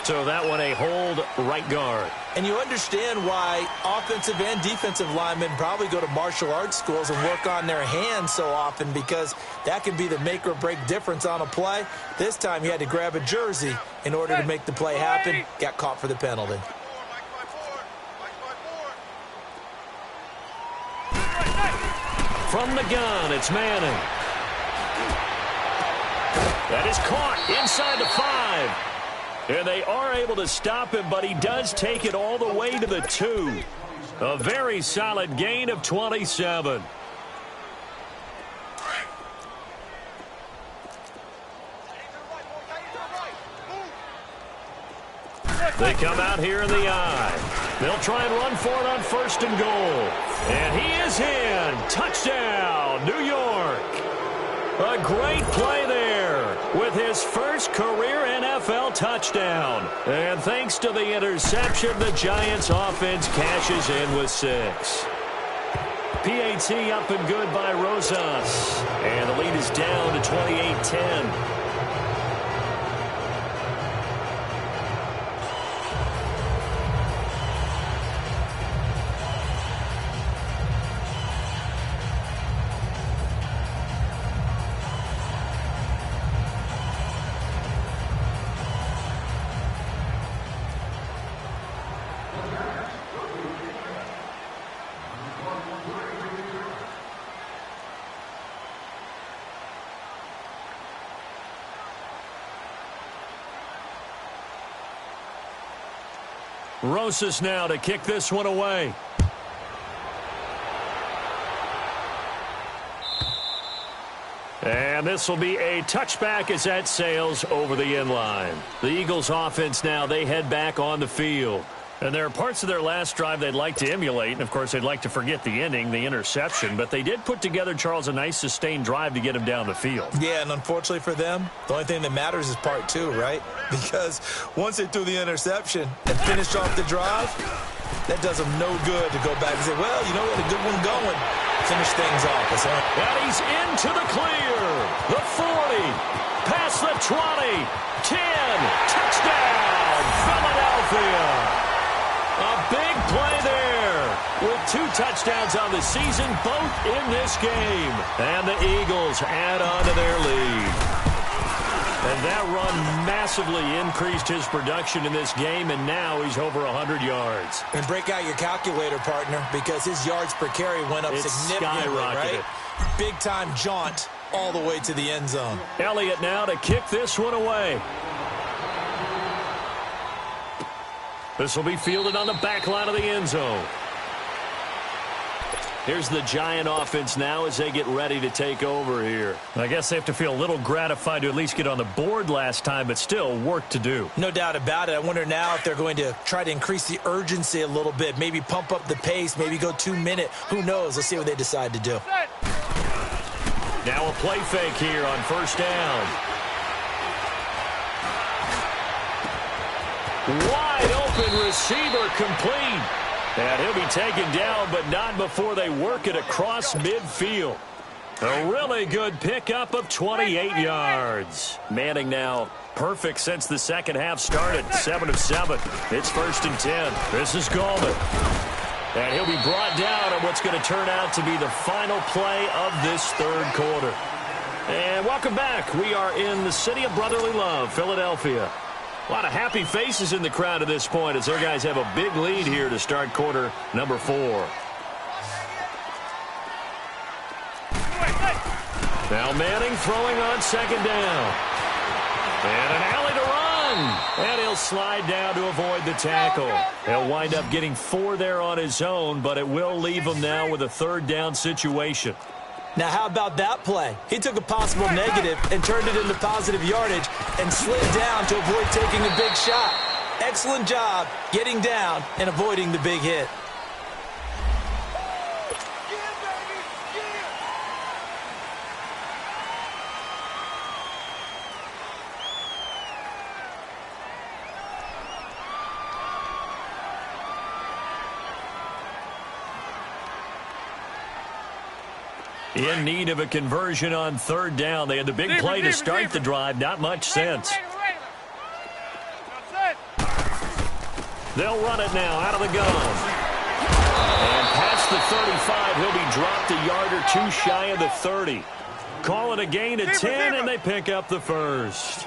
So that one a hold right guard. And you understand why offensive and defensive linemen probably go to martial arts schools and work on their hands so often, because that can be the make or break difference on a play. This time he had to grab a jersey in order to make the play happen. Got caught for the penalty. From the gun, it's Manning. That is caught inside the 5. And they are able to stop him, but he does take it all the way to the 2. A very solid gain of 27. They come out here in the I. They'll try and run for it on 1st and goal. And he is in. Touchdown, New York. A great play there with his first career NFL touchdown. And thanks to the interception, the Giants offense cashes in with 6. PAT up and good by Rosas. And the lead is down to 28-10. Rosas now to kick this one away. And this will be a touchback as that sails over the end line. The Eagles offense now, they head back on the field. And there are parts of their last drive they'd like to emulate. And, of course, they'd like to forget the ending, the interception. But they did put together, Charles, a nice sustained drive to get him down the field. Yeah, and unfortunately for them, the only thing that matters is part 2, right? Because once they threw the interception and finished off the drive, that does them no good to go back and say, well, you know, we had a good one going. Finish things off. And he's into the clear. The 40. Past the 20. 10. Touchdown, Philadelphia. A big play there with 2 touchdowns on the season, both in this game. And the Eagles add on to their lead. And that run massively increased his production in this game, and now he's over 100 yards. And break out your calculator, partner, because his yards per carry went up significantly, right? Big-time jaunt all the way to the end zone. Elliott now to kick this one away. This will be fielded on the back line of the end zone. Here's the Giant offense now as they get ready to take over here. I guess they have to feel a little gratified to at least get on the board last time, but still work to do. No doubt about it. I wonder now if they're going to try to increase the urgency a little bit, maybe pump up the pace, maybe go 2-minute. Who knows? Let's see what they decide to do. Now a play fake here on 1st down. Wide open receiver complete. And he'll be taken down, but not before they work it across midfield. A really good pickup of 28 yards. Manning now perfect since the second half started. 7 of 7. It's 1st and 10. This is Gallman. And he'll be brought down on what's going to turn out to be the final play of this third quarter. And welcome back. We are in the city of brotherly love, Philadelphia. A lot of happy faces in the crowd at this point as their guys have a big lead here to start quarter number 4. Now Manning throwing on second down. And an alley to run. And he'll slide down to avoid the tackle. He'll wind up getting 4 there on his own, but it will leave him now with a third down situation. Now, how about that play? He took a possible negative and turned it into positive yardage and slid down to avoid taking a big shot. Excellent job getting down and avoiding the big hit. In need of a conversion on third down. They had the big play to start the drive. Not much sense. They'll run it now out of the gun. And past the 35, he'll be dropped a yard or two shy of the 30. Call it a gain of 10, and they pick up the first.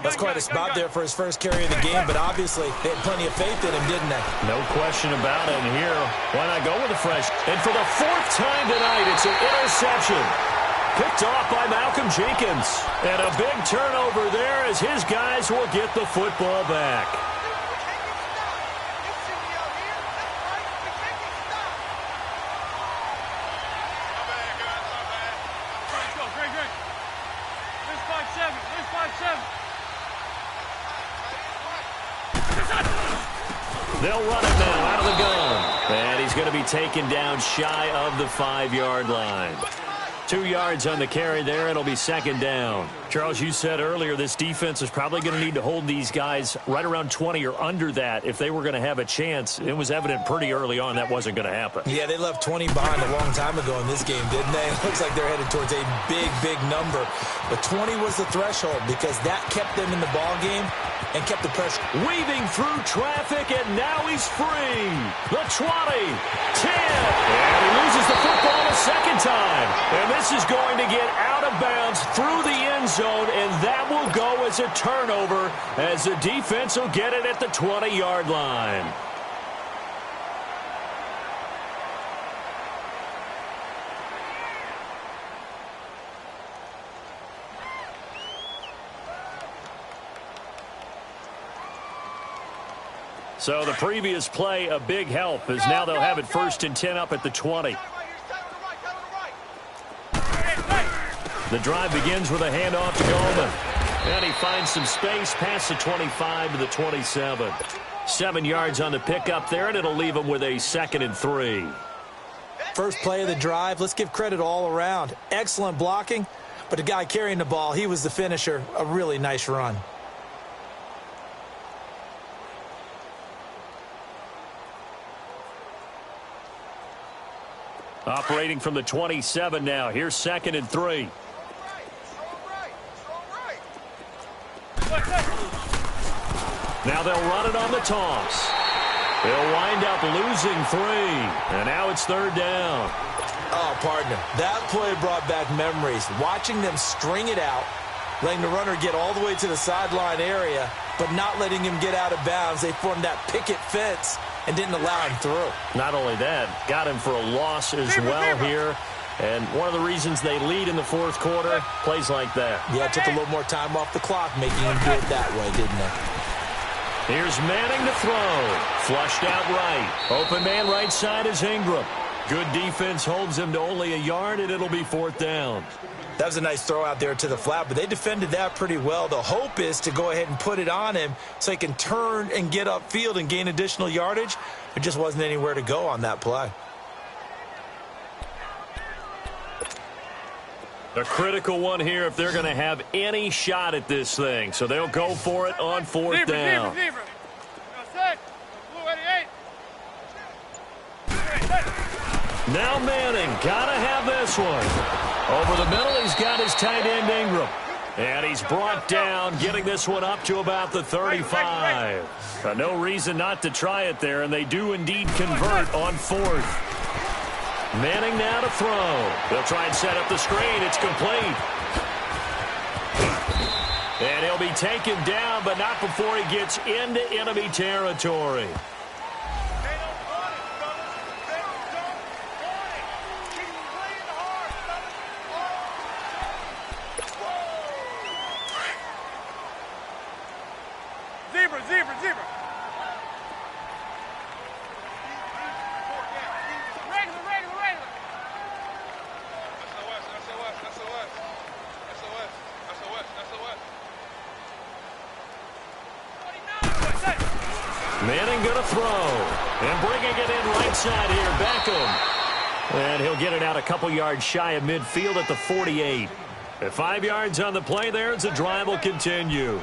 That's quite a spot there for his first carry of the game, but obviously they had plenty of faith in him, didn't they? No question about it. And here, why not go with a fresh? And for the 4th time tonight, it's an interception. Picked off by Malcolm Jenkins. And a big turnover there as his guys will get the football back. They'll run it now out of the gun. And he's going to be taken down shy of the 5-yard line. 2 yards on the carry there. It'll be second down. Charles, you said earlier this defense is probably going to need to hold these guys right around 20 or under that if they were going to have a chance. It was evident pretty early on that wasn't going to happen. Yeah, they left 20 behind a long time ago in this game, didn't they? It looks like they're headed towards a big, big number. But 20 was the threshold because that kept them in the ball game and kept the pressure. Weaving through traffic, and now he's free. The 20, 10, and he loses the football a second time. And this is going to get out of bounds through the end zone, and that will go as a turnover as the defense will get it at the 20-yard line. So the previous play, a big help, as now they'll have it 1st and 10 up at the 20. The drive begins with a handoff to Gallman. And he finds some space past the 25 to the 27. 7 yards on the pickup there, and it'll leave him with a 2nd and 3. First play of the drive, let's give credit all around. Excellent blocking, but the guy carrying the ball, he was the finisher. A really nice run. Operating from the 27 now. Here's 2nd and 3. Now they'll run it on the toss. They'll wind up losing 3. And now it's 3rd down. Oh, partner, that play brought back memories. Watching them string it out, letting the runner get all the way to the sideline area, but not letting him get out of bounds. They formed that picket fence and didn't allow him through. Not only that, got him for a loss as well here. And one of the reasons they lead in the 4th quarter, plays like that. Yeah, it took a little more time off the clock, making him do it that way, didn't it? Here's Manning to throw. Flushed out right. Open man right side is Ingram. Good defense holds him to only a yard, and it'll be 4th down. That was a nice throw out there to the flat, but they defended that pretty well. The hope is to go ahead and put it on him so he can turn and get upfield and gain additional yardage. There just wasn't anywhere to go on that play. A critical one here if they're going to have any shot at this thing. So they'll go for it on 4th down. Now Manning, gotta have this one. Over the middle, he's got his tight end Ingram. And he's brought down, getting this one up to about the 35. No reason not to try it there, and they do indeed convert on fourth. Manning now to throw. They'll try and set up the screen. It's complete. And he'll be taken down, but not before he gets into enemy territory. Zebra. Regular. SOS. Manning going to throw. And bringing it in right side here, Beckham. And he'll get it out a couple yards shy of midfield at the 48. At 5 yards on the play there, as the drive will continue.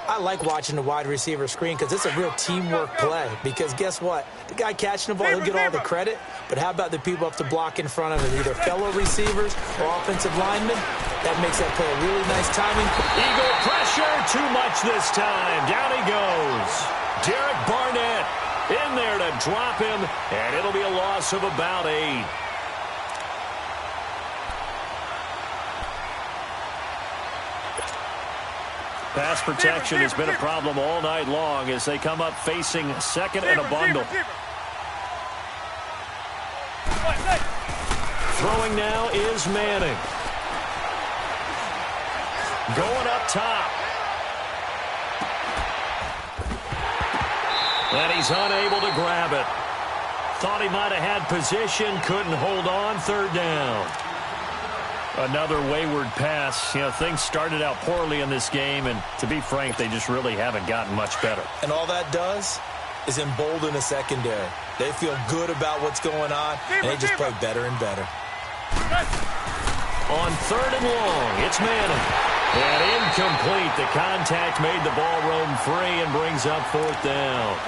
I like watching the wide receiver screen because it's a real teamwork play. Because guess what? The guy catching the ball, he'll get all the credit. But how about the people up to block in front of him, either fellow receivers or offensive linemen? That makes that play a really nice timing. Eagle pressure, too much this time. Down he goes. Derek Barnett in there to drop him, and it'll be a loss of about 8. Pass protection has been a problem all night long as they come up facing second and a bundle. Throwing now is Manning. Going up top. And he's unable to grab it. Thought he might have had position, couldn't hold on, third down. Another wayward pass. You know, things started out poorly in this game, and to be frank, they just really haven't gotten much better. And all that does is embolden the secondary. They feel good about what's going on, and they just play better and better. On third and long, it's Manning. And incomplete. The contact made the ball roam free and brings up fourth down.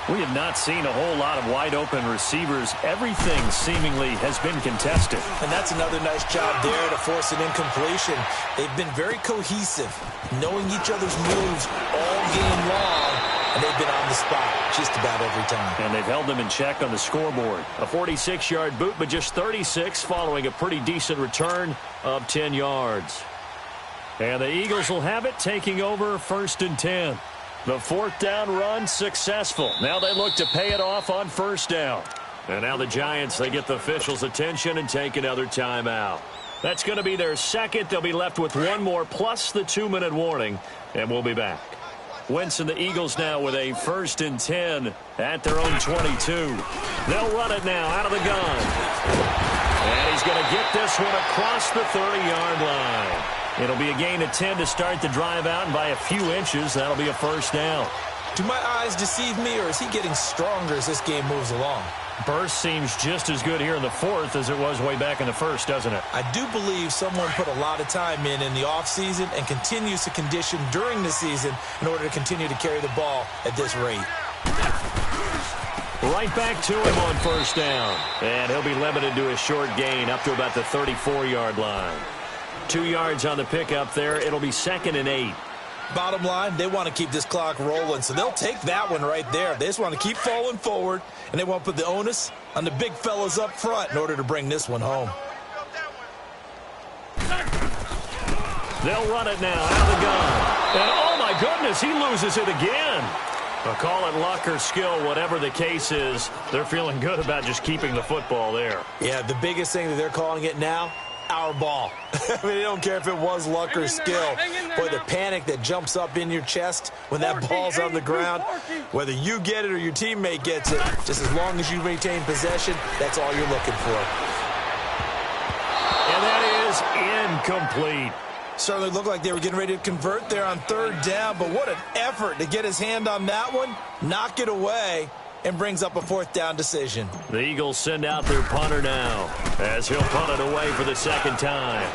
We have not seen a whole lot of wide-open receivers. Everything seemingly has been contested. And that's another nice job there to force an incompletion. They've been very cohesive, knowing each other's moves all game long, and they've been on the spot just about every time. And they've held them in check on the scoreboard. A 46-yard boot, but just 36 following a pretty decent return of 10 yards. And the Eagles will have it, taking over first and 10. The fourth down run successful. Now they look to pay it off on first down. And now the Giants, they get the officials' attention and take another timeout. That's going to be their second. They'll be left with one more plus the 2-minute warning. And we'll be back. Wentz and the Eagles now with a first and 10 at their own 22. They'll run it now out of the gun. And he's going to get this one across the 30-yard line. It'll be a gain of 10 to start the drive out, and by a few inches, that'll be a first down. Do my eyes deceive me, or is he getting stronger as this game moves along? Burst seems just as good here in the fourth as it was way back in the first, doesn't it? I do believe someone put a lot of time in the offseason and continues to condition during the season in order to continue to carry the ball at this rate. Right back to him on first down. And he'll be limited to a short gain up to about the 34-yard line. 2 yards on the pickup there. It'll be second and 8. Bottom line, they want to keep this clock rolling, so they'll take that one right there. They just want to keep falling forward, and they want to put the onus on the big fellas up front in order to bring this one home. They'll run it now out of the gun. And oh my goodness, he loses it again. I'll call it luck or skill, whatever the case is. They're feeling good about just keeping the football there. Yeah, the biggest thing that they're calling it now, our ball. I mean, they don't care if it was luck or skill. Boy, the panic that jumps up in your chest when that ball's on the ground, whether you get it or your teammate gets it, just as long as you maintain possession, that's all you're looking for. And that is incomplete. Certainly looked like they were getting ready to convert there on third down, but what an effort to get his hand on that one, knock it away, and brings up a fourth down decision. The Eagles send out their punter now as he'll punt it away for the second time.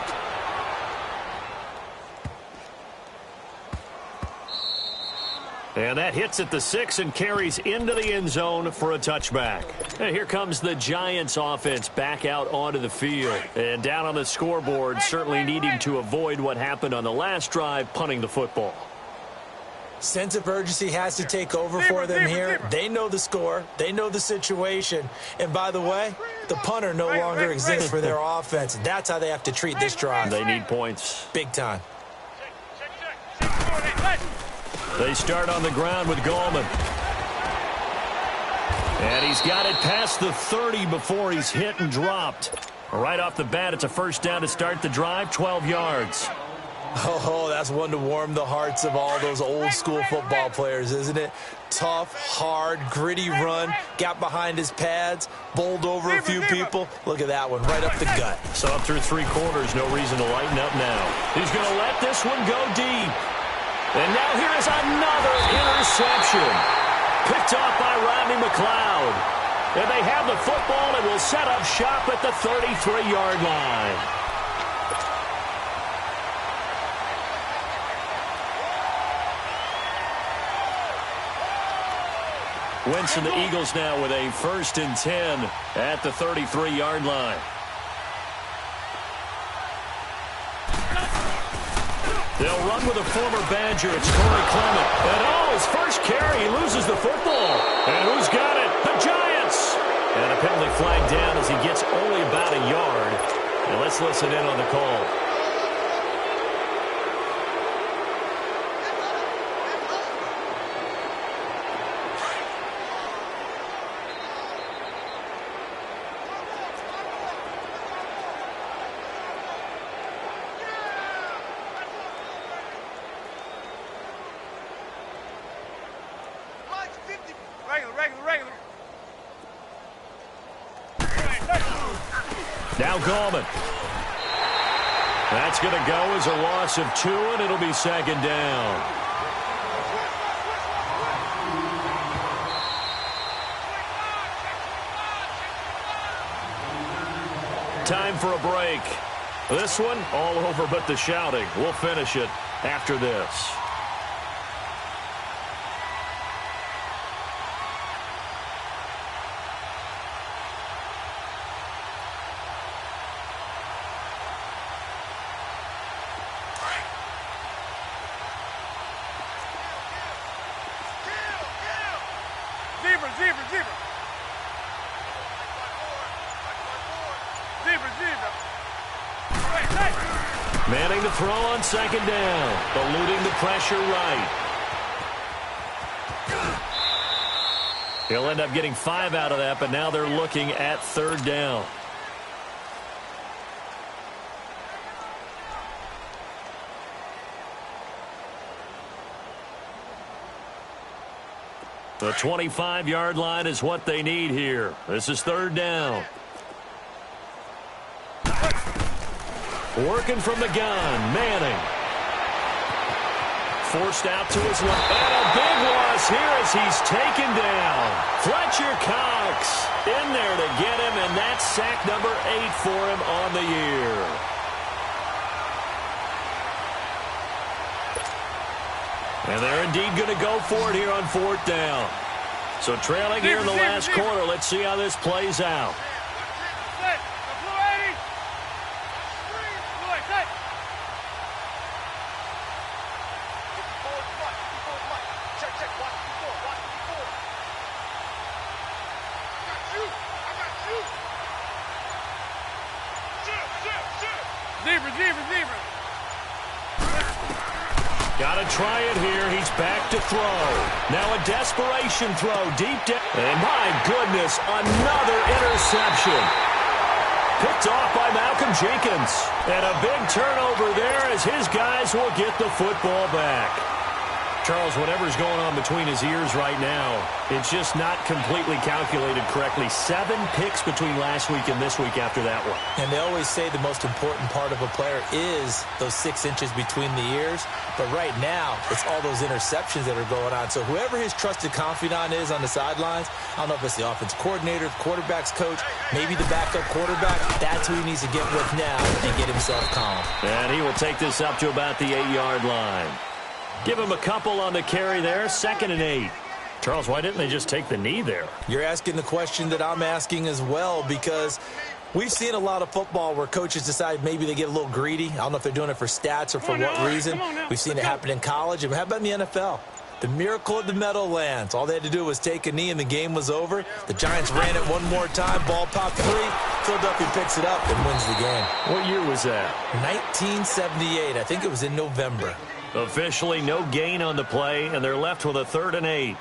And that hits at the 6 and carries into the end zone for a touchback. And here comes the Giants offense back out onto the field. And down on the scoreboard, certainly needing to avoid what happened on the last drive, punting the football. Sense of urgency has to take over for them here. They know the score. They know the situation. And by the way, the punter no longer exists for their offense. That's how they have to treat this drive. They need points. Big time. They start on the ground with Gallman. And he's got it past the 30 before he's hit and dropped. Right off the bat, it's a first down to start the drive, 12 yards. Oh, that's one to warm the hearts of all those old school football players, isn't it? Tough, hard, gritty run, got behind his pads, bowled over a few people. Look at that one, right up the gut. So up through 3 quarters, no reason to lighten up now. He's going to let this one go deep. And now here is another interception. Picked off by Rodney McLeod. And they have the football and will set up shop at the 33-yard line. Wentz and the Eagles now with a 1st and 10 at the 33-yard line. They'll run with a former Badger. It's Corey Clement. And his first carry, he loses the football. And who's got it? The Giants. And a penalty flag down as he gets only about a yard. And let's listen in on the call. Now Gallman. That's going to go as a loss of 2, and it'll be 2nd down. Time for a break. This one, all over but the shouting. We'll finish it after this. Manning to throw on 2nd down. Eluding the pressure right. He'll end up getting 5 out of that, but now they're looking at 3rd down. The 25-yard line is what they need here. This is 3rd down. Working from the gun, Manning. Forced out to his left. And a big loss here as he's taken down. Fletcher Cox in there to get him, and that's sack number 8 for him on the year. And they're indeed going to go for it here on 4th down. So trailing here in the last quarter. Let's see how this plays out. Got to try it here. He's back to throw. Now a desperation throw deep down. And my goodness, another interception. Picked off by Malcolm Jenkins. And a big turnover there as his guys will get the football back. Charles, whatever's going on between his ears right now, it's just not completely calculated correctly. 7 picks between last week and this week after that one. And they always say the most important part of a player is those 6 inches between the ears. But right now, it's all those interceptions that are going on. So whoever his trusted confidant is on the sidelines, I don't know if it's the offense coordinator, the quarterback's coach, maybe the backup quarterback, that's who he needs to get with now and get himself calm. And he will take this up to about the 8-yard line. Give him a couple on the carry there. 2nd and 8. Charles, why didn't they just take the knee there? You're asking the question that I'm asking as well, because we've seen a lot of football where coaches decide maybe they get a little greedy. I don't know if they're doing it for stats or for what reason. We've seen it happen in college. And how about in the NFL? The miracle of the Meadowlands. All they had to do was take a knee and the game was over. The Giants ran it one more time. Ball popped free. Philadelphia picks it up and wins the game. What year was that? 1978. I think it was in November. Officially no gain on the play, and they're left with a 3rd and 8.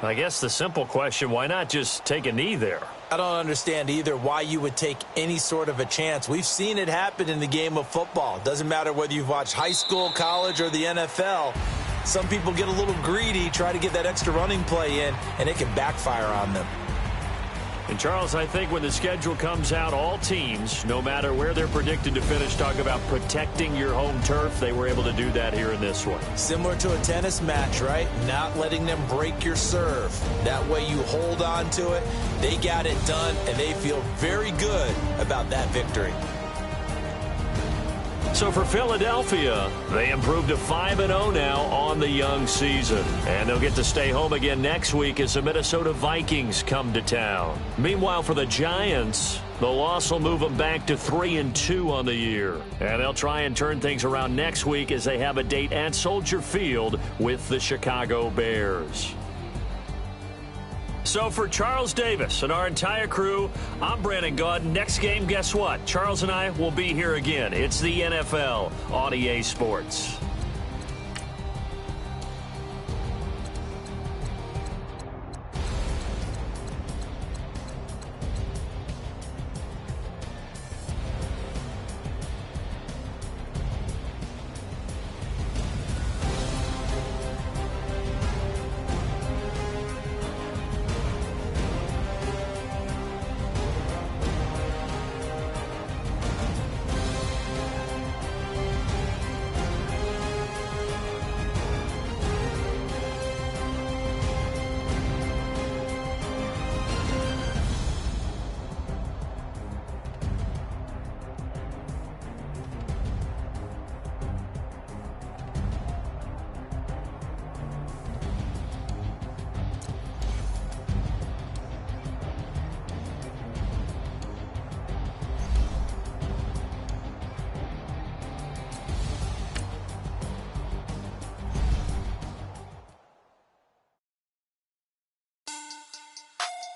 I guess the simple question, why not just take a knee there? I don't understand either why you would take any sort of a chance. We've seen it happen in the game of football. Doesn't matter whether you've watched high school, college, or the NFL. Some people get a little greedy, try to get that extra running play in, and it can backfire on them. And, Charles, I think when the schedule comes out, all teams, no matter where they're predicted to finish, talk about protecting your home turf. They were able to do that here in this one. Similar to a tennis match, right? Not letting them break your serve. That way you hold on to it. They got it done, and they feel very good about that victory. So for Philadelphia, they improved to 5-0 now on the young season. And they'll get to stay home again next week as the Minnesota Vikings come to town. Meanwhile, for the Giants, the loss will move them back to 3-2 on the year. And they'll try and turn things around next week as they have a date at Soldier Field with the Chicago Bears. So for Charles Davis and our entire crew, I'm Brandon Gaudin. Next game, guess what? Charles and I will be here again. It's the NFL on EA Sports.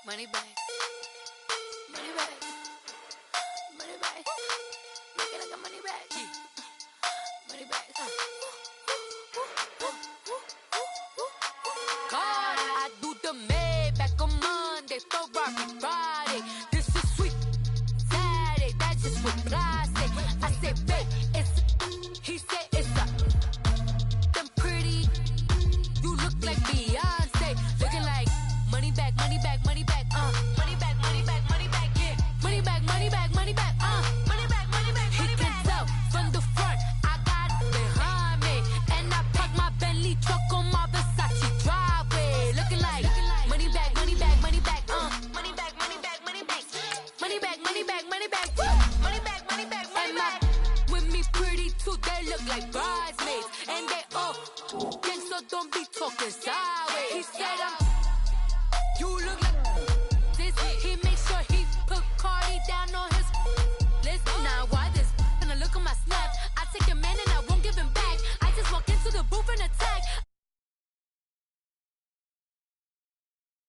Money back. Money back. Money back. Make it like a money back. Money back. God, I do the Maybach on Monday, Ferrari Friday. This is sweet Saturday, that's just what I say. I say, babe, it's, he said it's a, them pretty, you look like Beyonce, looking like money back, money back, money back, money back, money back, money back, yeah, money back, money back, money back, money back, money back, money back. He can tell from the front, I got it behind me, and I park my Bentley truck on my Versace driveway, looking like money back, money back, money back, money back, money back, money back, money back, money back, money back, money back, money back, money back. With me pretty too, they look like bridesmaids, and they all gang, so don't be talking sideways. He said I'm